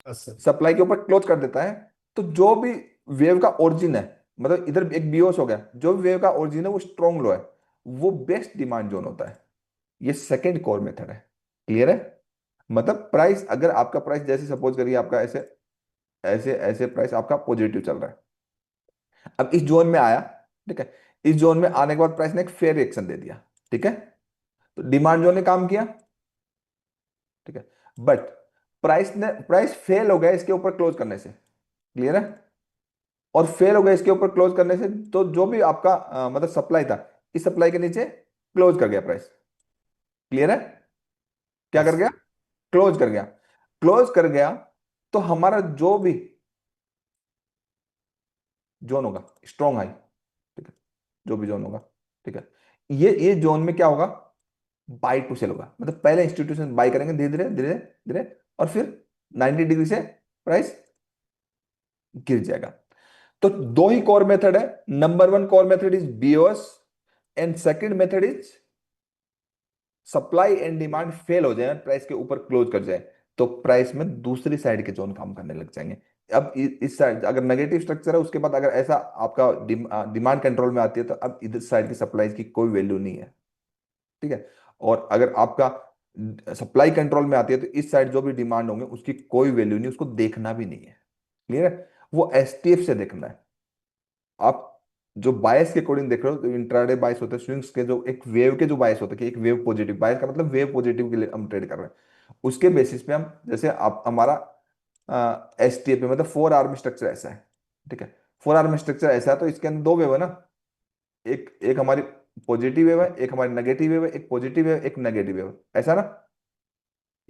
Yes sir. सप्लाई के ऊपर क्लोज कर देता है। तो जो भी वेव का ओरिजिन है, मतलब इधर एक बीओस हो गया, जो भी वेव का ओरिजिन है वो स्ट्रॉन्ग लो है, वो बेस्ट डिमांड जोन होता है। ये सेकंड कोर मेथड है, क्लियर है? मतलब प्राइस, अगर आपका प्राइस जैसे सपोज करिए आपका ऐसे ऐसे ऐसे प्राइस आपका पॉजिटिव चल रहा है, अब इस जोन में आया, ठीक है, इस जोन में आने के बाद प्राइस ने एक फेयर रिएक्शन दे दिया, ठीक है, तो डिमांड जोन ने काम किया, ठीक है। बट प्राइस फेल हो गया इसके ऊपर क्लोज करने से, क्लियर है? और फेल हो गया इसके ऊपर क्लोज करने से, तो जो भी आपका मतलब सप्लाई था, इस सप्लाई के नीचे क्लोज कर गया प्राइस, क्लियर है? क्या कर यस गया? क्लोज कर गया। क्लोज कर गया तो हमारा जो भी जोन होगा स्ट्रॉन्ग हाई, ठीक है, जो भी जोन होगा, ठीक है, ये जोन में क्या होगा? बाई टू सेल होगा, मतलब पहले इंस्टीट्यूशन बाई करेंगे धीरे धीरे धीरे धीरे, और फिर 90 डिग्री से प्राइस गिर जाएगा। तो दो ही कोर मेथड है। Number one core method is BOS, and second method is supply and demand fail हो जाए, प्राइस के ऊपर क्लोज कर जाए, तो प्राइस में दूसरी साइड के जोन काम करने लग जाएंगे। अब इस साइड अगर नेगेटिव स्ट्रक्चर है, उसके बाद अगर ऐसा आपका डिमांड कंट्रोल में आती है, तो अब इधर साइड की सप्लाई की कोई वैल्यू नहीं है। ठीक है। और अगर आपका सप्लाई कंट्रोल में आती है, तो इस साइड जो भी डिमांड होंगे उसकी कोई वैल्यू नहीं, उसको देखना भी नहीं है। क्लियर है? वो एसटीएफ से देखना है। आप जो बायस के अकॉर्डिंग देख रहे हो, तो इंट्राडे बायस होते हैं, स्विंग्स के जो एक वेव के जो बायस होते हैं, कि एक वेव पॉजिटिव, बायस का मतलब वेव पॉजिटिव के लिए हम ट्रेड कर रहे हैं। उसके बेसिस पे हम, जैसे आप हमारा एस टी एफ मतलब 4 आर्म स्ट्रक्चर ऐसा है। ठीक है। 4 आर्म स्ट्रक्चर ऐसा है, तो इसके अंदर 2 वेव है ना। एक एक हमारी पॉजिटिव वेव है, एक हमारी नेगेटिव वेव है, एक पॉजिटिव वेव, एक नेगेटिव वेव, ऐसा ना।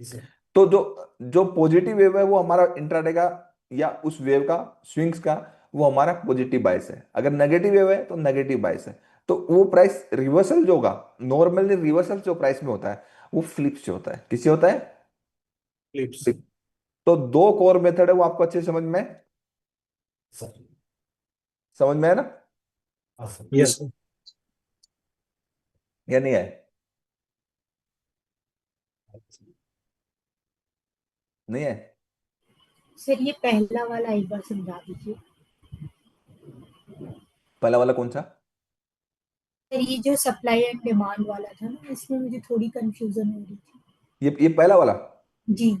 जी सर। तो जो जो पॉजिटिव वेव है वो हमारा इंट्राडे का, या उस वेव का, स्विंग्स का, वो हमारा पॉजिटिव बायस है। अगर नेगेटिव वेव है तो नेगेटिव बायस है। तो वो प्राइस रिवर्सल जो होगा, नॉर्मली रिवर्सल जो प्राइस में होता है, वो फ्लिप से होता है। किससे होता है? क्लिप्स। Flip। तो 2 कोर मेथड है, वो आपको अच्छे से समझ में, सर। समझ में है ना, हाँ सर। Yes sir. या नहीं है? नहीं है? सर ये पहला वाला एक बार समझा दीजिए। पहला वाला कौन सा? सर ये जो सप्लाई एंड डिमांड वाला था ना, इसमें मुझे थोड़ी कंफ्यूजन हो रही थी। ये पहला वाला। जी।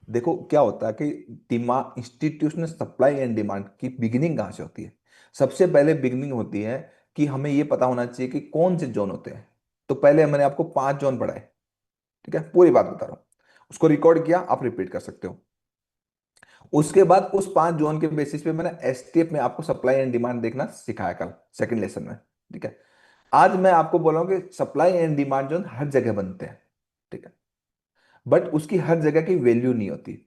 देखो क्या होता है कि demand, institutional supply and demand की बिगिनिंग कहाँ से होती है? सबसे पहले बिगिनिंग होती है कि हमें ये पता होना चाहिए कि कौन से जोन होते हैं। तो पहले मैंने आपको 5 जोन पढ़ाए। ठीक है, पूरी बात बता रहा हूँ, उसको रिकॉर्ड किया, आप रिपीट कर सकते हो। उसके बाद उस 5 जोन के बेसिस पे मैंने एसटीएफ में आपको सप्लाई एंड डिमांड देखना सिखाया कल सेकंड लेसन में। ठीक है। आज मैं आपको बोल रहा हूँ कि सप्लाई एंड डिमांड जोन हर जगह बनते हैं। ठीक है। बट उसकी हर जगह की वैल्यू नहीं होती।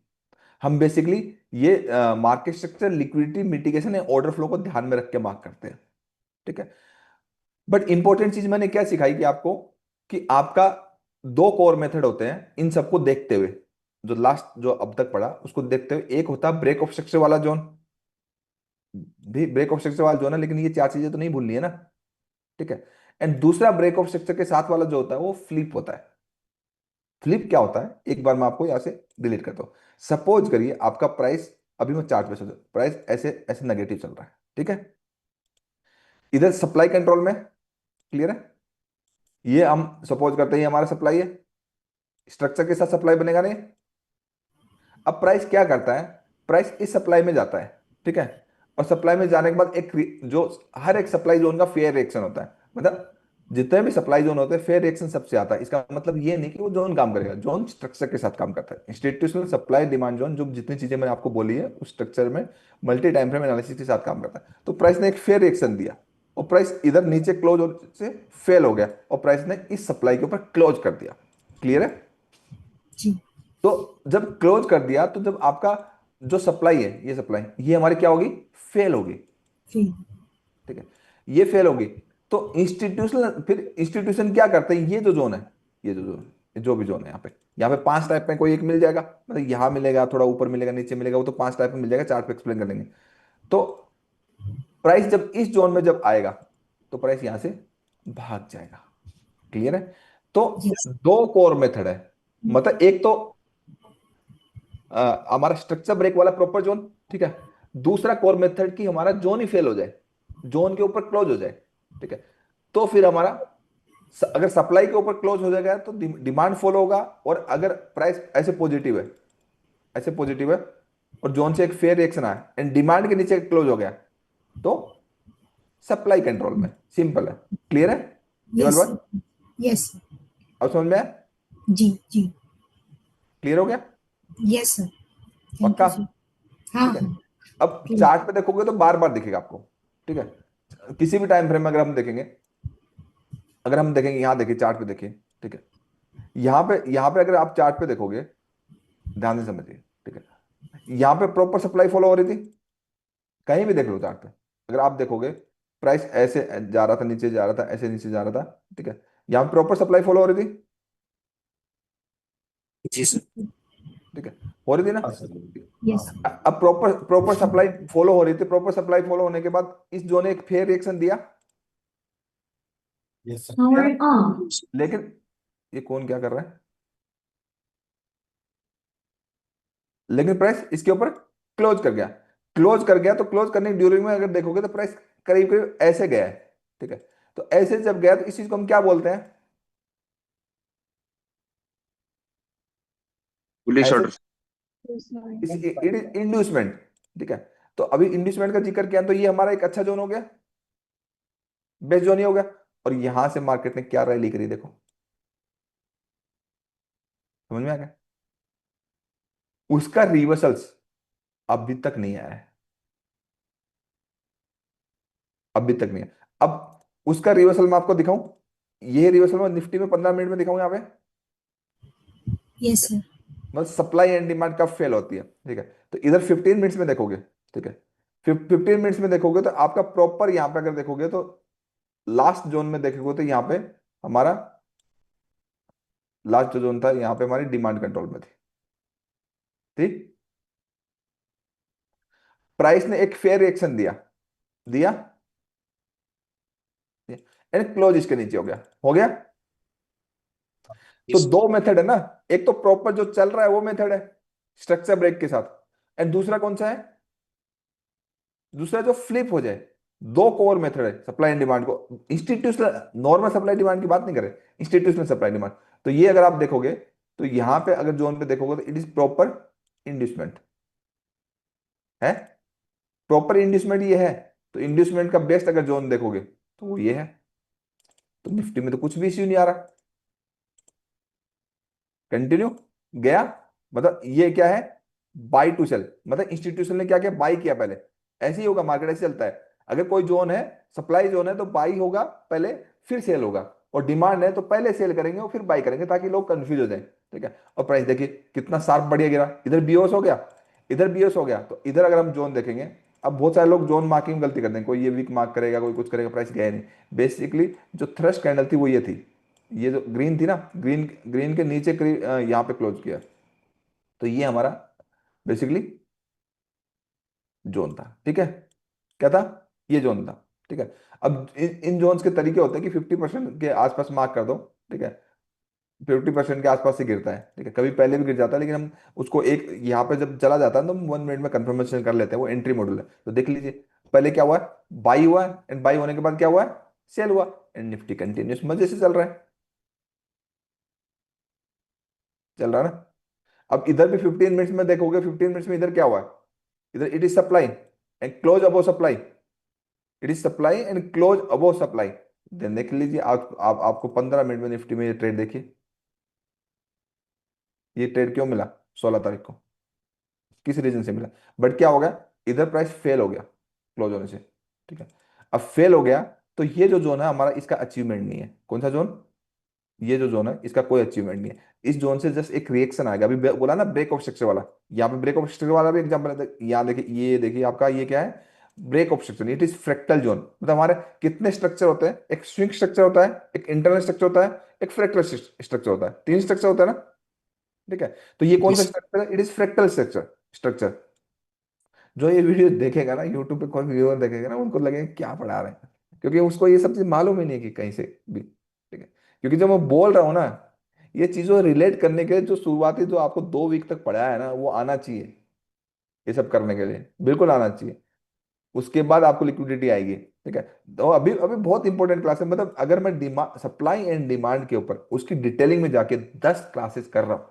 हम बेसिकली ये मार्केट स्ट्रक्चर, लिक्विडिटी, मिटिगेशन या ऑर्डर फ्लो को ध्यान में रख के मार्क करते हैं। ठीक है। बट इंपॉर्टेंट चीज मैंने क्या सिखाई कि आपको, कि आपका 2 कोर मेथड होते हैं इन सबको देखते हुए, जो लास्ट जो अब तक पढ़ा उसको देखते हुए। एक होता है ब्रेक ऑफ स्ट्रक्चर वाला जोन, भी ब्रेक ऑफ स्ट्रक्चर वाला जोन है, लेकिन ये 4 चीजें तो नहीं भूलनी है ना। ठीक है। एंड दूसरा ब्रेक ऑफ स्ट्रक्चर के साथ वाला जो होता है वो फ्लिप होता है। फ्लिप क्या होता है, एक बार मैं आपको यहां से डिलीट करता हूं। सपोज करिए आपका प्राइस, अभी मैं चार्ट पे चल, प्राइस ऐसे ऐसे नेगेटिव चल रहा है। ठीक है। इधर सप्लाई कंट्रोल में, क्लियर है? ये हम सपोज करते हैं ये हमारा सप्लाई है, स्ट्रक्चर के साथ सप्लाई बनेगा नहीं। अब प्राइस क्या करता है, प्राइस इस सप्लाई में जाता है। ठीक है। और सप्लाई में जाने के बाद एक जो हर एक सप्लाई जोन का फेयर रिएक्शन होता है, मतलब जितने भी सप्लाई जोन होते हैं फेयर रिएक्शन सबसे आता है। इसका मतलब ये नहीं कि वो जोन काम करेगा, जोन स्ट्रक्चर के साथ काम करता है। इंस्टीट्यूशनल सप्लाई डिमांड जोन, जो जितनी चीजें मैंने आपको बोली है उस स्ट्रक्चर में मल्टी टाइम फ्रेम एनालिसिस के साथ काम करता है। तो प्राइस ने एक फेयर रिएक्शन दिया, और प्राइस इधर नीचे क्लोज से फेल हो गया, और प्राइस ने इस सप्लाई के ऊपर क्लोज कर दिया। क्लियर है? जी। तो जब क्लोज कर दिया, तो जब आपका जो सप्लाई है, ये सप्लाई ये हमारी क्या होगी, फेल होगी। फिर ठीक है। ये फेल होगी। तो इंस्टीट्यूशनल, फिर इंस्टीट्यूशन क्या करते हैं, ये जो जोन है, ये जो जोन, जो भी जोन है यहाँ पे 5 टाइप में कोई एक मिल जाएगा, मतलब यहाँ मिलेगा, थोड़ा ऊपर मिलेगा, नीचे मिलेगा, वो तो 5 टाइप में मिल जाएगा, चार्ट पे एक्सप्लेन कर लेंगे। तो प्राइस जब इस जोन में जब आएगा, तो प्राइस यहां से भाग जाएगा। क्लियर है? तो यस। 2 कोर मेथड है, मतलब एक तो हमारा स्ट्रक्चर ब्रेक वाला प्रॉपर जोन। ठीक है। दूसरा कोर मेथड की हमारा जोन ही फेल हो जाए, जोन के ऊपर क्लोज हो जाए। ठीक है। तो फिर हमारा अगर सप्लाई के ऊपर क्लोज हो जाएगा तो डिमांड फॉलो होगा, और अगर प्राइस ऐसे पॉजिटिव है, ऐसे पॉजिटिव है, और जोन से एक फेयर रिएक्शन आया एंड डिमांड के नीचे क्लोज हो गया, तो सप्लाई कंट्रोल में। सिंपल है। क्लियर है ये वाली यस। बात? यस। अब समझ में आया? जी जी। क्लियर हो गया? Yes sir. थैंक पक्का? You sir. हाँ ठीक है। हाँ। अब ठीक। चार्ट पे देखोगे तो बार बार दिखेगा आपको। ठीक है। किसी भी टाइम फ्रेम में अगर हम देखेंगे, अगर हम देखेंगे, यहां देखिए चार्ट पे देखिए। ठीक है। यहाँ पे अगर आप चार्ट पे देखोगे, ध्यान से समझिए। ठीक है। यहाँ पे प्रॉपर सप्लाई फॉलो हो रही थी, कहीं भी देख लो चार्ट पे, अगर आप देखोगे प्राइस ऐसे जा रहा था, नीचे जा रहा था, ऐसे नीचे जा रहा था। ठीक है। यहाँ पे प्रॉपर सप्लाई फॉलो हो रही थी। जी सर। ठीक है। हो रही थी ना? हाँ सर। यस। हाँ। अब प्रॉपर प्रॉपर सप्लाई फॉलो हो रही थी, प्रॉपर सप्लाई फॉलो होने के बाद इस जो ने एक फेयर रिएक्शन दिया। Yes sir. Power on. लेकिन ये कौन क्या कर रहा है? लेकिन प्राइस इसके ऊपर क्लोज कर गया। क्लोज कर गया तो क्लोज करने की ड्यूरिंग में अगर देखोगे तो प्राइस करीब करीब ऐसे गया है। ठीक है, तो ऐसे जब गया तो इस चीज को हम क्या बोलते हैं? बुलिश ऐसे ऑर्डर। It is inducement. ठीक है, तो अभी इंड्यूसमेंट का जिक्र किया तो ये हमारा एक अच्छा जोन हो गया, बेस्ट जोन ही हो गया। और यहां से मार्केट ने क्या रैली करी देखो, समझ में आ गया? उसका रिवर्सल्स अभी तक नहीं आया है, अभी तक नहीं है। अब उसका रिवर्सल मैं आपको दिखाऊं, ये रिवर्सल मैं निफ्टी में 15 मिनट में दिखाऊं यहाँ पे। Yes sir. मतलब सप्लाई एंड डिमांड कब फेल होती है। ठीक है, तो इधर 15 मिनट्स में देखोगे। ठीक है, 15 मिनट्स में देखोगे तो आपका प्रॉपर यहाँ पे अगर देखोगे तो लास्ट जोन में देखोगे तो यहाँ पे हमारा लास्ट जो जोन था यहाँ पे हमारी डिमांड कंट्रोल में थी। ठीक, प्राइस ने एक फेयर रिएक्शन दिया, दिया, एंड क्लोज इसके नीचे हो गया, हो गया। तो Yes. दो मेथड है ना, एक तो प्रॉपर जो चल रहा है वो मेथड है स्ट्रक्चर ब्रेक के साथ, एंड दूसरा कौन सा है? दूसरा जो फ्लिप हो जाए। दो कोर मेथड है सप्लाई एंड डिमांड को, इंस्टीट्यूशनल नॉर्मल सप्लाई डिमांड की बात नहीं करें, इंस्टीट्यूशनल सप्लाई डिमांड। तो ये अगर आप देखोगे तो यहां पे अगर जोन पे देखोगे तो इट इज प्रॉपर इंड्यूसमेंट है, प्रॉपर इंड्यूसमेंट ये है। तो इंड्यूसमेंट का बेस्ट अगर जोन देखोगे तो वो ये है। तो निफ्टी में तो कुछ भी इश्यू नहीं आ रहा, कंटिन्यू गया। मतलब ये क्या है? बाई टू सेल, मतलब इंस्टीट्यूशन ने क्या किया, बाई किया पहले। ऐसे ही होगा, मार्केट ऐसे चलता है। अगर कोई जोन है, सप्लाई जोन है, तो बाई होगा पहले, फिर सेल होगा। और डिमांड है तो पहले सेल करेंगे और फिर बाई करेंगे ताकि लोग कंफ्यूज हो जाए। ठीक है, और प्राइस देखिए कितना शार्प बढ़िया गिरा, इधर बीओएस हो गया, इधर बीओएस हो गया। तो इधर अगर हम जोन देखेंगे, अब बहुत सारे लोग जोन मार्किंग में गलती करते हैं, कोई ये वीक मार्क करेगा, कोई कुछ करेगा, प्राइस गया नहीं। बेसिकली जो थ्रस्ट कैंडल थी वो ये थी, ये जो ग्रीन थी ना, ग्रीन ग्रीन के नीचे यहाँ पे क्लोज किया। तो ये हमारा बेसिकली जोन था। ठीक है, क्या था? ये जोन था। ठीक है, अब इन जोन्स के तरीके होते हैं कि 50% के आसपास मार्क कर दो। ठीक है, 50% के आसपास से गिरता है। ठीक है, कभी पहले भी गिर जाता है, लेकिन हम उसको एक यहाँ पे जब चला जाता है तो हम 1 मिनट में कंफर्मेशन कर लेते हैं, वो एंट्री मॉड्यूल है। तो देख लीजिए पहले क्या हुआ है, बाई हुआ है, एंड बाई होने के बाद क्या हुआ है, सेल हुआ, एंड निफ्टी कंटिन्यूस मजे से चल रहा है, चल रहा है ना। अब इधर भी 15 मिनट्स में देखोगे, 15 मिनट्स में इधर क्या हुआ है, इधर it is supply and close above supply, it is supply and close above supply. Then देख लीजिए आप आपको 15 मिनट में निफ्टी में ये ट्रेड देखिए, ये ट्रेड क्यों मिला 16 तारीख को, किस रीजन से मिला? बट क्या हो गया, इधर प्राइस फेल हो गया क्लोज होने से। ठीक है, अब फेल हो गया तो ये जो जोन है हमारा, इसका अचीवमेंट नहीं है। कौन सा जोन? ये जो जोन है इसका कोई अचीवमेंट नहीं है। इस जोन से जस्ट एक रिएक्शन आएगा। अभी बोला ना ब्रेक ऑफ स्ट्रक्चर वाला, यहाँ पे ब्रेक ऑफ स्ट्रक्चर वाला भी एग्जांपल है। यहाँ देखिए, ये देखिए आपका ये क्या है, break of structure. It is fractal zone. मतलब हमारे कितने स्ट्रक्चर होते हैं, एक स्विंग स्ट्रक्चर होता है, एक इंटरनल स्ट्रक्चर होता है, एक फ्रैक्टल स्ट्रक्चर होता है, तीन स्ट्रक्चर होता है ना। ठीक है, तो ये कौन सा Yes. स्ट्रक्चर है? It is fractal structure. Structure जो ये वीडियो देखेगा ना, यूट्यूब पे कोई व्यूअर देखेगा ना, उनको लगेगा क्या पढ़ा रहे हैं, क्योंकि उसको ये सब चीज मालूम ही नहीं है कि कहीं से भी। ठीक है, क्योंकि जब मैं बोल रहा हूँ ना, ये चीजों रिलेट करने के लिए जो शुरुआती जो आपको 2 वीक तक पढ़ाया है ना, वो आना चाहिए। ये सब करने के लिए बिल्कुल आना चाहिए। उसके बाद आपको लिक्विडिटी आएगी। ठीक है, तो अभी अभी बहुत इंपॉर्टेंट क्लास है। मतलब अगर मैं डिमांड, सप्लाई एंड डिमांड के ऊपर उसकी डिटेलिंग में जाके 10 क्लासेस कर रहा हूँ,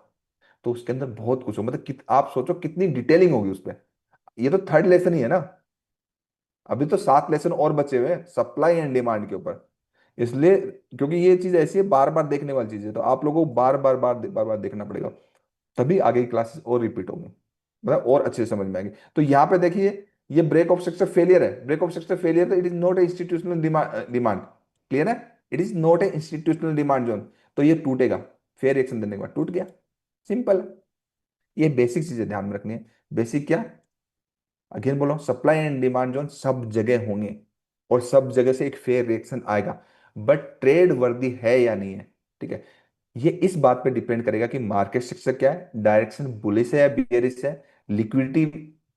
तो उसके अंदर बहुत कुछ हो। मतलब आप सोचो कितनी डिटेलिंग होगी उस पर। ये तो थर्ड लेसन ही है ना, अभी तो 7 लेसन और बचे हुए हैं सप्लाई एंड डिमांड के ऊपर। इसलिए क्योंकि ये चीज ऐसी है, बार बार देखने वाली चीज है, तो आप लोगों को बार बार देखना पड़ेगा, तभी आगे की क्लासेस और रिपीट होंगी, मतलब और अच्छे से समझ में आएगी। तो यहाँ पे देखिए, ये ब्रेक ऑफ स्ट्रक्चर फेलियर है। ब्रेक ऑफ स्ट्रक्चर फेलियर, तो it is not a institutional demand. Clear है, it is not a institutional demand zone. तो ये टूटेगा, फेयर रिएक्शन देने के बाद टूट गया, सिंपल। ये बेसिक चीजें ध्यान में रखनी है। बेसिक क्या? अगेन बोलो, सप्लाई एंड डिमांड जोन सब जगह होंगे और सब जगह से एक फेयर रिएक्शन आएगा, बट ट्रेड वर्दी है या नहीं है। ठीक है, ये इस बात पे डिपेंड करेगा कि मार्केट स्ट्रक्चर क्या है, डायरेक्शन बुलिश है या बियरिश है, लिक्विडिटी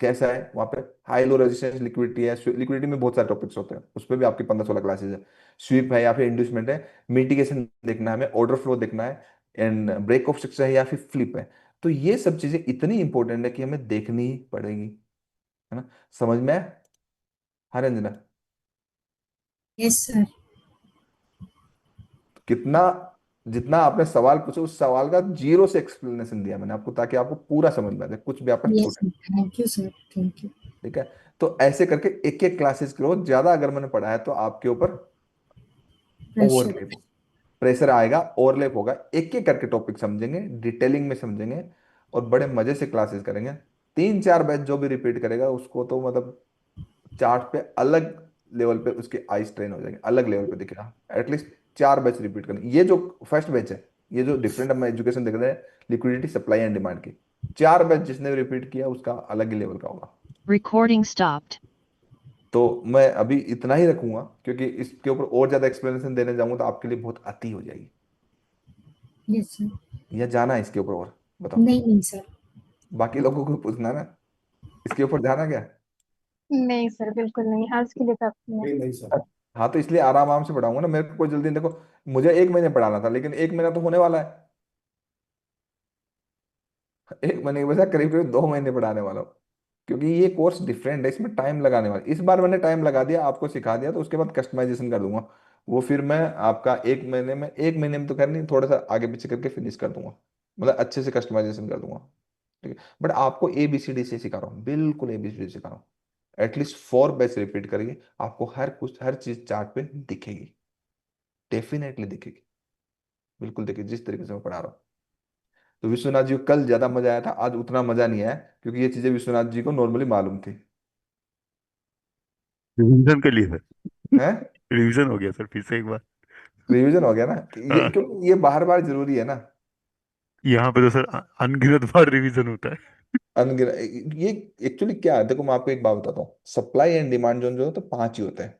कैसा है वहां पे, हाई लो रेजिस्टेंस लिक्विडिटी है। लिक्विडिटी में बहुत सारे टॉपिक्स होते हैं, उस पर भी आपकी 15-16 क्लासेस है। स्वीप है या फिर इंड्यूसमेंट है, मिटिगेशन देखना है हमें, ऑर्डर फ्लो देखना है, एंड ब्रेक ऑफ स्ट्रक्चर है या फिर फ्लिप है। तो ये सब चीजें इतनी इंपॉर्टेंट है कि हमें देखनी ही पड़ेगी, है ना? समझ में आया? हाँ रंजना, यस सर। कितना, जितना आपने सवाल पूछा उस सवाल का जीरो से एक्सप्लेनेशन दिया मैंने आपको, ताकि आपको पूरा समझ में आ जाए, कुछ भी आपका यस छूटे। Sir, thank you sir, thank you. ठीक है, तो ऐसे करके एक एक क्लासेस करो, ज्यादा अगर मैंने पढ़ा है तो आपके ऊपर प्रेशर। ओवरलेप, प्रेशर आएगा, ओवरलैप होगा, एक एक करके टॉपिक समझेंगे, डिटेलिंग में समझेंगे, और बड़े मजे से क्लासेस करेंगे। 3 4 बैच जो भी रिपीट करेगा उसको तो मतलब चार्ट पे अलग लेवल पे उसके आईज ट्रेन हो जाएंगे, अलग लेवल पे दिखेगा। एटलीस्ट 4 बैच रिपीट करनी, ये जो फर्स्ट बैच है, ये जो डिफरेंट हम एजुकेशन देख रहे हैं, लिक्विडिटी सप्लाई एंड डिमांड की, 4 बैच जिसने भी रिपीट किया उसका अलग ही लेवल का होगा। Recording stopped. तो मैं अभी इतना ही रखूंगा, क्योंकि इसके ऊपर और ज्यादा एक्सप्लेनेशन देने जाऊंगा तो आपके लिए बहुत अति हो जाएगी। Yes sir. या जाना है इसके ऊपर और बताओ, नहीं नहीं सर। बाकी लोगों को पूछना ना, इसके ऊपर जाना क्या? नहीं सर, बिल्कुल नहीं, आज के लिए काफी है। नहीं नहीं सर। हाँ, तो इसलिए आराम आराम से पढ़ाऊंगा ना, मेरे को कोई जल्दी नहीं। देखो, मुझे 1 महीने पढ़ाना था, लेकिन 1 महीना तो होने वाला है। 1 महीने के बजाय करीब करीब 2 महीने पढ़ाने वाला हूँ, क्योंकि ये कोर्स डिफरेंट है, इसमें टाइम लगाने वाला। इस बार मैंने टाइम लगा दिया, आपको सिखा दिया, तो उसके बाद कस्टमाइजेशन कर दूंगा। वो फिर मैं आपका 1 महीने में तो खैर नहीं, थोड़ा सा आगे पीछे करके फिनिश कर दूंगा, मतलब अच्छे से कस्टमाइजेशन कर दूंगा। ठीक है, बट आपको ABCD से सिखा रहा हूँ, बिल्कुल ABCD सिखा रहा हूँ। एटलीस्ट 4 बैच रिपीट करिए, आपको हर कुछ, हर चीज चार्ट पे दिखेगी, डेफिनेटली दिखेगी, बिल्कुल दिखेगी जिस तरीके से मैं पढ़ा रहा हूँ। तो विश्वनाथ जी को कल ज्यादा मजा आया था, आज उतना मजा नहीं आया, क्योंकि ये चीजें विश्वनाथ जी को नॉर्मली मालूम थी। रिवीजन के लिए सर। हैं? रिवीजन हो गया सर, फिर से एक बार। रिवीजन हो गया ना, ये हाँ, क्योंकि ये बार बार जरूरी है ना। यहाँ पे तो सर अनगिनत बार रिवीजन होता है। अनगिन, ये एक्चुअली क्या है, देखो मैं आपको एक बात बताता हूँ, सप्लाई एंड डिमांड जोन जो है तो 5 ही होते हैं।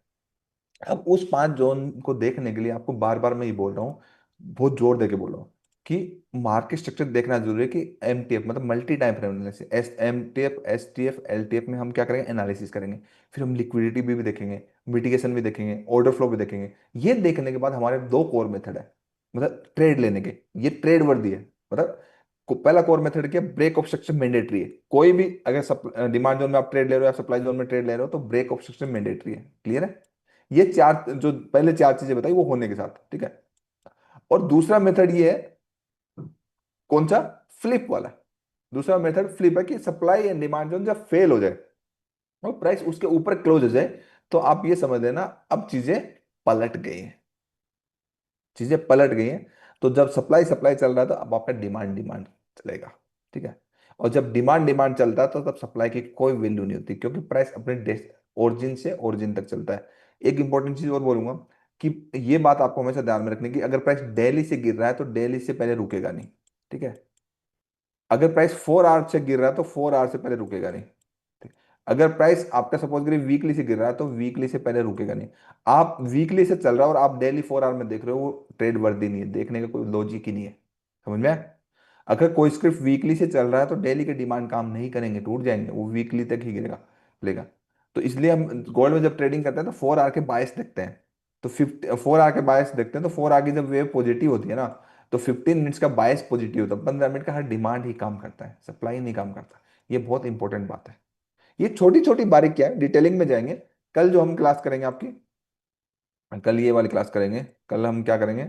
अब उस 5 जोन को देखने के लिए आपको बार बार मैं ये बोल रहा हूँ, बहुत जोर देके बोल रहा हूँ, कि मार्केट स्ट्रक्चर देखना जरूरी है, कि MTF मतलब multi time frame analysis, MTF STF LTF में हम क्या करेंगे, एनालिसिस करेंगे। फिर हम लिक्विडिटी भी देखेंगे, मिटिगेशन भी देखेंगे, ऑर्डर फ्लो भी देखेंगे। ये देखने के बाद हमारे 2 कोर मेथड है, मतलब ट्रेड लेने के, ये ट्रेड वर्दी है। मतलब पहला कोर मेथड क्या, ब्रेक ऑफ स्ट्रक्चर मैंडेटरी है। कोई भी अगर डिमांड जोन में आप ट्रेड ले रहे हो या सप्लाई जोन में ट्रेड ले रहे हो तो ब्रेक ऑफ स्ट्रक्चर मैंडेटरी है। क्लियर है? ये चार, जो पहले 4 चीजें बताई वो होने के साथ, ठीक है। और दूसरा मेथड ये है, कौन सा, फ्लिप वाला। दूसरा मेथड फ्लिप है, कि सप्लाई एंड डिमांड जोन जब फेल हो जाए और प्राइस उसके ऊपर क्लोज हो जाए, तो आप ये समझ लेना अब चीजें पलट गई हैं, चीजें पलट गई हैं। तो जब सप्लाई सप्लाई चल रहा है तो अब आपका डिमांड डिमांड चलेगा। ठीक है, और जब डिमांड डिमांड चलता है तो तब सप्लाई की कोई वैल्यू नहीं होती, क्योंकि प्राइस अपने ओरिजिन से ओरिजिन तक चलता है। एक इंपॉर्टेंट चीज और बोलूंगा, कि ये बात आपको हमेशा ध्यान में रखने की, अगर प्राइस डेली से गिर रहा है तो डेली से पहले रुकेगा नहीं। ठीक है, अगर प्राइस 4 आवर से गिर रहा है तो 4 आवर से पहले रुकेगा नहीं। ठीक। अगर प्राइस आपका सपोज करिए वीकली से गिर रहा है तो वीकली से पहले रुकेगा नहीं। आप वीकली से चल रहा है और आप डेली 4 आवर में देख रहे हो, वो ट्रेड वर्दी नहीं है, देखने का कोई लॉजिक ही नहीं है। समझ में आया? अगर कोई स्क्रिप्ट वीकली से चल रहा है तो डेली के डिमांड काम नहीं करेंगे, टूट जाएंगे, वो वीकली तक ही गिरेगा, लेगा। तो इसलिए हम गोल्ड में जब ट्रेडिंग करते हैं तो 4 आवर के बायस देखते हैं। तो 4 आवर के बायस देखते हैं, तो 4 आवर की जब वेव पॉजिटिव होती है ना, तो 15 मिनट्स का बायस पॉजिटिव होता है, 15 मिनट का हर डिमांड ही काम करता है, सप्लाई नहीं काम करता। ये बहुत इंपॉर्टेंट बात है। ये छोटी छोटी बारीकियां है, डिटेलिंग में जाएंगे। कल जो हम क्लास करेंगे आपकी, कल ये वाली क्लास करेंगे, कल हम क्या करेंगे,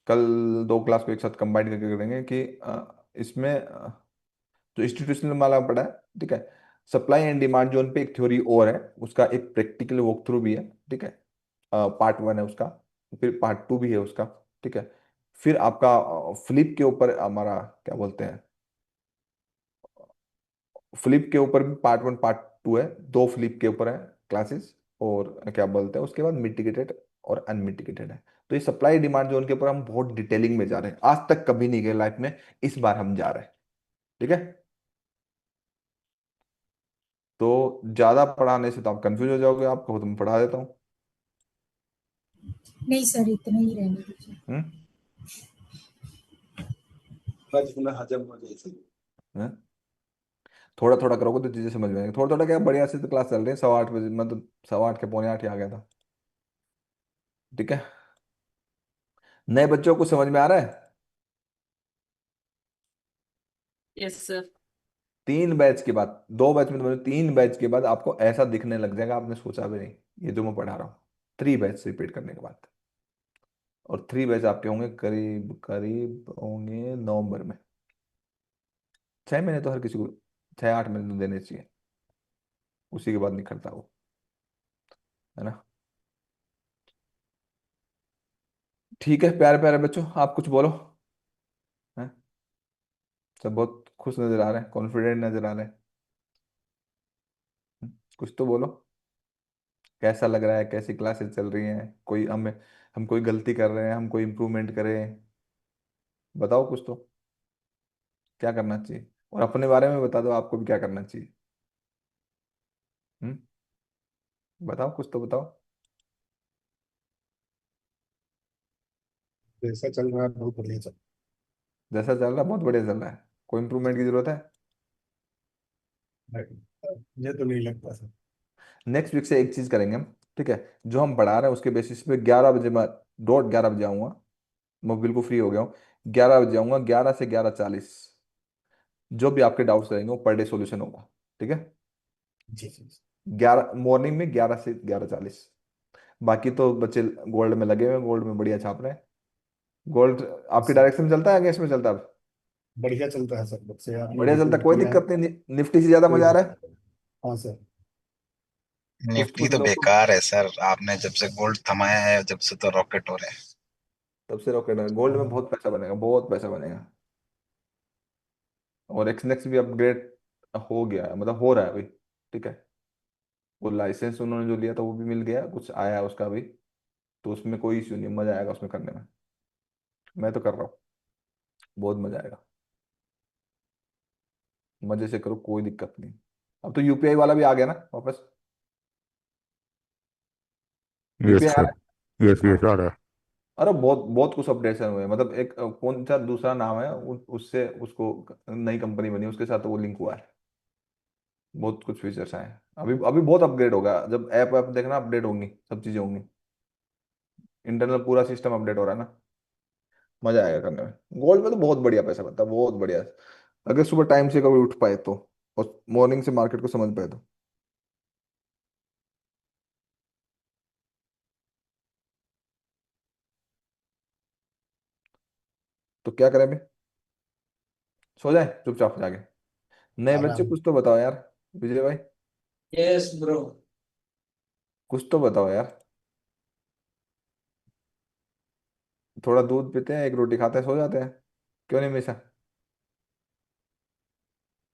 कल 2 क्लास को एक साथ कंबाइन करके करेंगे, कि इसमें जो इंस्टीट्यूशनल वाला पढ़ा है, ठीक है, सप्लाई एंड डिमांड जोन पे एक थ्योरी और है, उसका एक प्रैक्टिकल वॉक थ्रू भी है। ठीक है, पार्ट 1 है उसका, फिर पार्ट 2 भी है उसका। ठीक है, फिर आपका फ्लिप के ऊपर हमारा क्या बोलते हैं, फ्लिप के ऊपर भी पार्ट 1 पार्ट 2 है, 2 फ्लिप के ऊपर है क्लासेस। और क्या बोलते हैं उसके बाद मिटिगेटेड और अनमिटिगेटेड है। तो ये सप्लाई डिमांड जोन के ऊपर हम बहुत डिटेलिंग में जा रहे हैं, आज तक कभी नहीं गए लाइफ में, इस बार हम जा रहे हैं। ठीक है, तो ज्यादा पढ़ाने से तो आप कंफ्यूज हो जाओगे, आपको तो मैं पढ़ा देता हूँ। नहीं सर, इतना ही रहने दीजिए। हम्म? बस मैं हजम हो जाए सर। हैं? थोड़ा थोड़ा करोगे तो चीजें समझ में आएंगी, थोड़ा थोड़ा क्या, बढ़िया से तो क्लास चल रही है, 8:15 मैं तो 8:15 के पौने 8 ही आ गया था। ठीक है, नए बच्चों को समझ में आ रहा है? Yes sir. 3 बैच के बाद, 2 बैच में तो 3 बैच के बाद आपको ऐसा दिखने लग जाएगा, आपने सोचा भी नहीं, ये जो मैं पढ़ा रहा हूँ। 3 बैच रिपीट करने के बाद, और 3 बैच आपके होंगे करीब करीब होंगे नवंबर में। 6 महीने तो हर किसी को, 6-8 महीने तो देने चाहिए, उसी के बाद निखरता वो, है ना। ठीक है प्यारे प्यारे बच्चों, आप कुछ बोलो। हैं? सब बहुत खुश नजर आ रहे हैं, कॉन्फिडेंट नजर आ रहे हैं। कुछ तो बोलो, कैसा लग रहा है, कैसी क्लासेस चल रही हैं, कोई हम कोई गलती कर रहे हैं, हम कोई इम्प्रूवमेंट करें, बताओ कुछ तो। क्या करना चाहिए, और अपने बारे में बता दो, आपको भी क्या करना चाहिए। हम्म बताओ कुछ तो बताओ। जैसा चल रहा है बहुत बढ़िया चल जैसा चल रहा है बहुत बढ़िया चल रहा है, कोई इम्प्रूवमेंट की जरूरत है। रहा है। मुझे तो नहीं लगता सर। नेक्स्ट वीक से एक चीज करेंगे हम, ठीक है। जो हम पढ़ा रहे हैं उसके बेसिस पे 11 बजे मैं, डॉट 11 बजे आऊंगा। मैं बिल्कुल फ्री हो गया हूँ। 11 बजे आऊंगा, 11 से 11:40। जो भी आपके डाउट्स रहेंगे वो पर डे सॉल्यूशन होगा, ठीक है। जी जी। 11 मॉर्निंग में, 11 से 11:40। बाकी तो बच्चे गोल्ड में लगे हुए हैं, गोल्ड में बढ़िया छाप रहे हैं। गोल्ड आपकी सर डायरेक्शन में चलता है, अगेंस्ट में चलता है? बढ़िया चलता है सर, जब से आपने बढ़िया चलता है, रिपोर्ट कोई किया है। दिक्कत नहीं। निफ्टी से ज्यादा कोई मजा आ रहा है। दिक्कत नहीं। हाँ सर। कुछ निफ्टी कुछ तो लोग तो, बेकार है सर, आपने जब से गोल्ड थमाया है जब से तो रॉकेट हो रहे हैं। तब से रॉकेट है, गोल्ड में हाँ बहुत पैसा बनेगा, बहुत पैसा बनेगा। और एक्सनेक्स भी अपग्रेड हो गया है, मतलब हो रहा है अभी, ठीक है। वो लाइसेंस उन्होंने जो लिया था वो भी मिल गया, कुछ आया है उसका भी। तो उसमें कोई इश्यू नहीं, मजा आएगा उसमें करने में। मैं तो कर रहा हूँ, बहुत मजा आएगा। मजे से करो, कोई दिक्कत नहीं। अब तो यूपीआई वाला भी आ गया ना वापस। यस यूपीआई आ सर, रहा यस है। यस आ रहा है। अरे बहुत बहुत कुछ अपडेशन हुए हैं। मतलब एक कौन सा दूसरा नाम है उससे उसको, नई कंपनी बनी उसके साथ वो लिंक हुआ है। बहुत कुछ फीचर्स आए हैं अभी, अभी बहुत अपग्रेड होगा। जब ऐप ऐप देखना अपडेट होंगी, सब चीजें होंगी। इंटरनल पूरा सिस्टम अपडेट हो रहा है ना। मजा आएगा करने में। गोल्ड में तो बहुत बढ़िया पैसा बनता है, बहुत बढ़िया। अगर सुबह टाइम से कभी उठ पाए तो, और मॉर्निंग से मार्केट को समझ पाए तो। तो क्या करें अभी, सो जाए चुपचाप जाके। नए बच्चे आराम। कुछ तो बताओ यार, विजय भाई। Yes bro. कुछ तो बताओ यार। थोड़ा दूध पीते हैं, एक रोटी खाते हैं, सो जाते हैं। क्यों नहीं मिसा?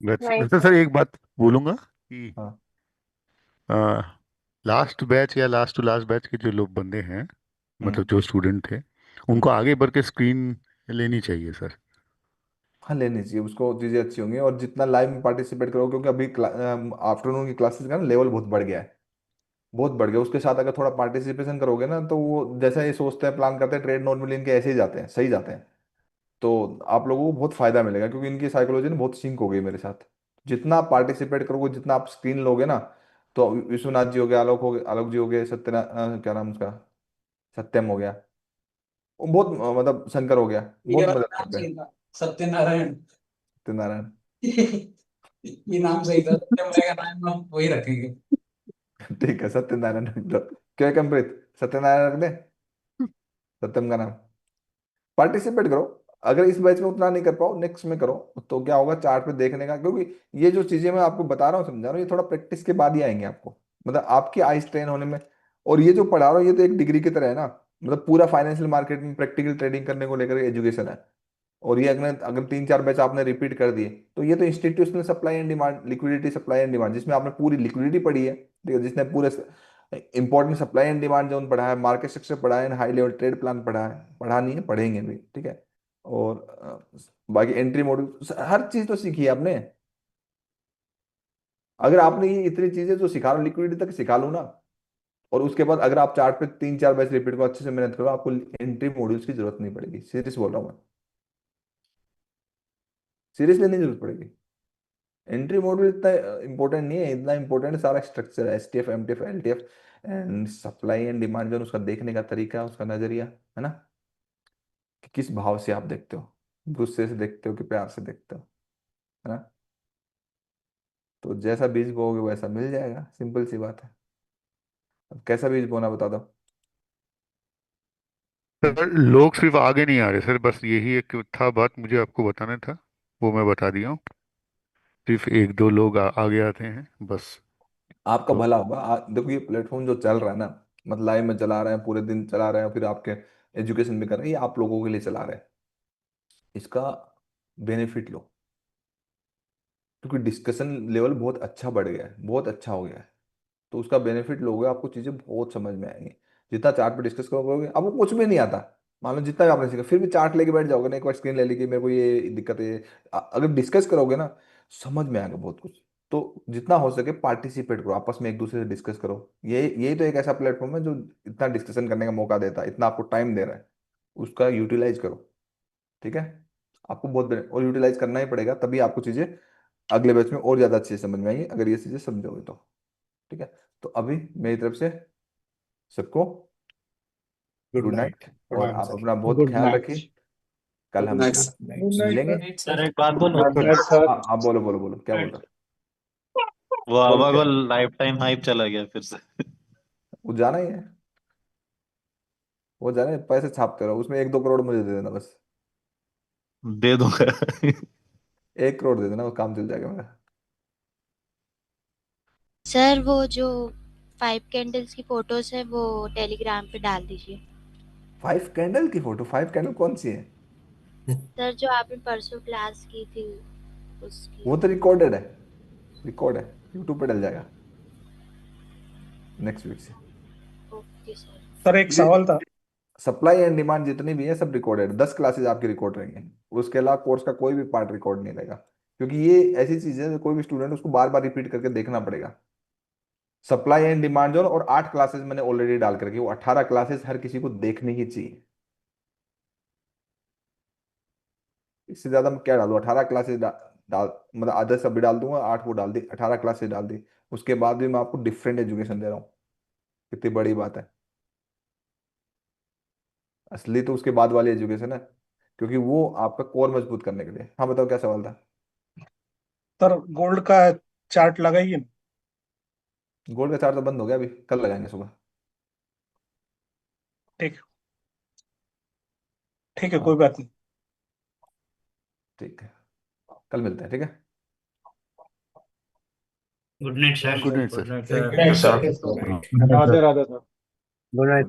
वैसे नहीं वैसे सर। सर एक बात बोलूंगा कि हाँ। लास्ट बैच या लास्ट टू लास्ट बैच के जो लोग बंदे हैं, हम्म। मतलब जो स्टूडेंट थे, हम्म। उनको आगे बढ़ के स्क्रीन लेनी चाहिए सर। हाँ लेनी चाहिए उसको, चीज़ें अच्छी होंगी। और जितना लाइव में पार्टिसिपेट करो, क्योंकि अभी आफ्टरनून की क्लासेस का ना लेवल बहुत बढ़ गया है, बहुत बढ़ गया। उसके साथ अगर थोड़ा पार्टिसिपेशन करोगे ना, तो वो जैसा ये सोचते हैं, प्लान करते हैं, ट्रेड नॉर्मली इनके ऐसे ही जाते हैं, सही जाते हैं। तो आप लोगों को बहुत फायदा मिलेगा, क्योंकि इनकी साइकोलॉजी ना बहुत सिंक हो गई मेरे साथ। जितना आप पार्टिसिपेट करोगे, जितना आप स्क्रीन लोगे ना, तो विश्वनाथ जी हो गए, आलोक हो गए, आलोक जी हो गए, क्या नाम उसका, सत्यम हो गया, वो बहुत मतलब शंकर हो गया, ये बहुत वाला मदद नाम करते हैं। सही था, सत्यनारायण। सत्यनारायण। ये नाम सही था, सत्यम रहेगा नाम हम वही रखेंगे। ठीक है, सत्यनारायण रख दो। क्या कंप्रीत, सत्यनारायण रख दे, सत्यम का नाम। पार्टिसिपेट करो। अगर इस बैच में उतना नहीं कर पाओ, नेक्स्ट में करो। तो क्या होगा, चार्ट पे देखने का, क्योंकि ये जो चीजें मैं आपको बता रहा हूँ, समझा रहा हूँ, ये थोड़ा प्रैक्टिस के बाद ही आएंगे आपको, मतलब आपकी आईज ट्रेन होने में। और ये जो पढ़ा रहा हूँ, ये तो एक डिग्री की तरह है ना। मतलब पूरा फाइनेंशियल मार्केट में प्रैक्टिकल ट्रेडिंग करने को लेकर एजुकेशन है। और ये अगर अगर 3-4 बैच आपने रिपीट कर दिए, तो ये तो institutional supply and demand, liquidity supply and demand, जिसमें आपने पूरी लिक्विडिटी पढ़ी है, ठीक है। जिसने पूरे important supply and demand zone पढ़ा है, मार्केट स्ट्रक्चर पढ़ा है, हाई लेवल ट्रेड प्लान पढ़ा है, पढ़ा नहीं है पढ़ेंगे भी, ठीक है। और बाकी एंट्री मॉड्यूल, हर चीज तो सीखी है आपने। अगर आपने ये इतनी चीजें जो सिखा रहा हूँ, लिक्विडिटी तक सिखा लूँ ना, और उसके बाद अगर आप चार्ट पे 3-4 बैच रिपीट करो, अच्छे से मेहनत करो, आपको एंट्री मॉड्यूल्स की जरूरत नहीं पड़ेगी, सीरियस बोल रहा हूँ मैं। सीरियसली नहीं जरूरत पड़ेगी। एंट्री मॉड्यूल इतना इंपॉर्टेंट नहीं है, इतना इंपॉर्टेंट सारा स्ट्रक्चर है, STF, MTF, LTF and supply and demand zone, उसका देखने का तरीका, उसका नजरिया, है ना। कि किस भाव से आप देखते हो, गुस्से से देखते हो कि प्यार से देखते हो, है ना। तो जैसा बीज बोओगे वैसा मिल जाएगा, सिंपल सी बात है। अब कैसा बीज बोना बता दो। हम्म। सर लोग सिर्फ आगे नहीं आ रहे सर, बस यही एक था बात मुझे आपको बताना था, वो मैं बता दिया हूँ। सिर्फ एक दो लोग आगे आते हैं बस। आपका तो भला होगा। देखो ये प्लेटफॉर्म जो चल रहा है ना, मतलब लाइव में चला रहे हैं, पूरे दिन चला रहे हैं, फिर आपके एजुकेशन भी कर रहे हैं, ये आप लोगों के लिए चला रहे हैं। इसका बेनिफिट लो, क्योंकि डिस्कशन लेवल बहुत अच्छा बढ़ गया है, बहुत अच्छा हो गया है। तो उसका बेनिफिट लोगे, आपको चीजें बहुत समझ में आएंगी। जितना चार्ट पे डिस्कस करोगे, आपको कुछ भी नहीं आता, मान लो जितना भी आपने सीखा, फिर भी चार्ट लेके बैठ जाओगे ना, एक बार स्क्रीन ले ली कि मेरे को ये दिक्कत है, अगर डिस्कस करोगे ना, समझ में आएगा बहुत कुछ। तो जितना हो सके पार्टिसिपेट करो, आपस में एक दूसरे से डिस्कस करो। ये यही तो एक ऐसा प्लेटफॉर्म है जो इतना डिस्कशन करने का मौका देता है, इतना आपको टाइम दे रहा है, उसका यूटिलाइज करो। ठीक है। आपको बहुत और यूटिलाइज करना ही पड़ेगा, तभी आपको चीजें अगले बैच में और ज्यादा अच्छे से समझ में आएंगी, अगर ये चीजें समझोगे तो। ठीक है। तो अभी मेरी तरफ से सबको गुड गुड नाइट। नाइट, और प्रणाम आप सर। अपना बहुत गुड ख्याल नाइट। रखिए। कल गुड हम नाइट। नाइट मिलेंगे। सर एक बात बोलो। Good night sir. हाँ आप बोलो बोलो बोलो, क्या बोल रहे वो हो, बोलो हवा क्या। को लाइफ टाइम हाइप चला गया फिर से। वो जाना ही है, वो जाना है, पैसे छापते रहो उसमें, 1-2 करोड़ मुझे दे देना बस। दे दूंगा। 1 करोड़ दे देना, वो काम चल जाएगा मेरा। सर वो जो 5 कैंडल्स की फोटोज है वो टेलीग्राम पे डाल दीजिए। 5 कैंडल की फोटो? 5 कैंडल कौन सी है? सर जो आपने परसों क्लास की थी उसकी। वो तो रिकॉर्डेड है, रिकॉर्ड है, यूट्यूब पे डल जाएगा नेक्स्ट वीक से। Okay sir. सर एक ये सवाल था। सप्लाई एंड डिमांड जितनी भी है सब रिकॉर्डेड, 10 क्लासेज आपकी रिकॉर्ड रहेंगे। उसके अलावा कोर्स का कोई भी पार्ट रिकॉर्ड नहीं रहेगा, क्योंकि ये ऐसी चीज है जो कोई भी स्टूडेंट उसको बार बार रिपीट करके देखना पड़ेगा। सप्लाई एंड डिमांड जोन और 8 क्लासेज मैंने ऑलरेडी डाल कर रखी, वो 18 क्लासेज हर किसी को देखने ही चाहिए। इससे ज्यादा मैं क्या डालूं, 18 क्लासेज डाल, मतलब आधा सब भी डाल दूंगा, 8 वो डाल दी, 18 क्लासेज डाल दी। उसके बाद भी मैं आपको डिफरेंट एजुकेशन दे रहा हूँ, कितनी बड़ी बात है। असली तो उसके बाद वाली एजुकेशन है, क्योंकि वो आपका कोर मजबूत करने के लिए। हाँ बताओ क्या सवाल था। सर गोल्ड का चार्ट लगाइए। गोल्ड का चार्ज तो बंद हो गया, अभी कल लगाएंगे सुबह। ठीक। ठीक है, कोई हाँ बात नहीं। ठीक है, कल मिलते हैं, ठीक है। Good night sir. Good night good sir. Night thank sir. You night sir. Sir. Good night. Radhe Radhe sir. Good night.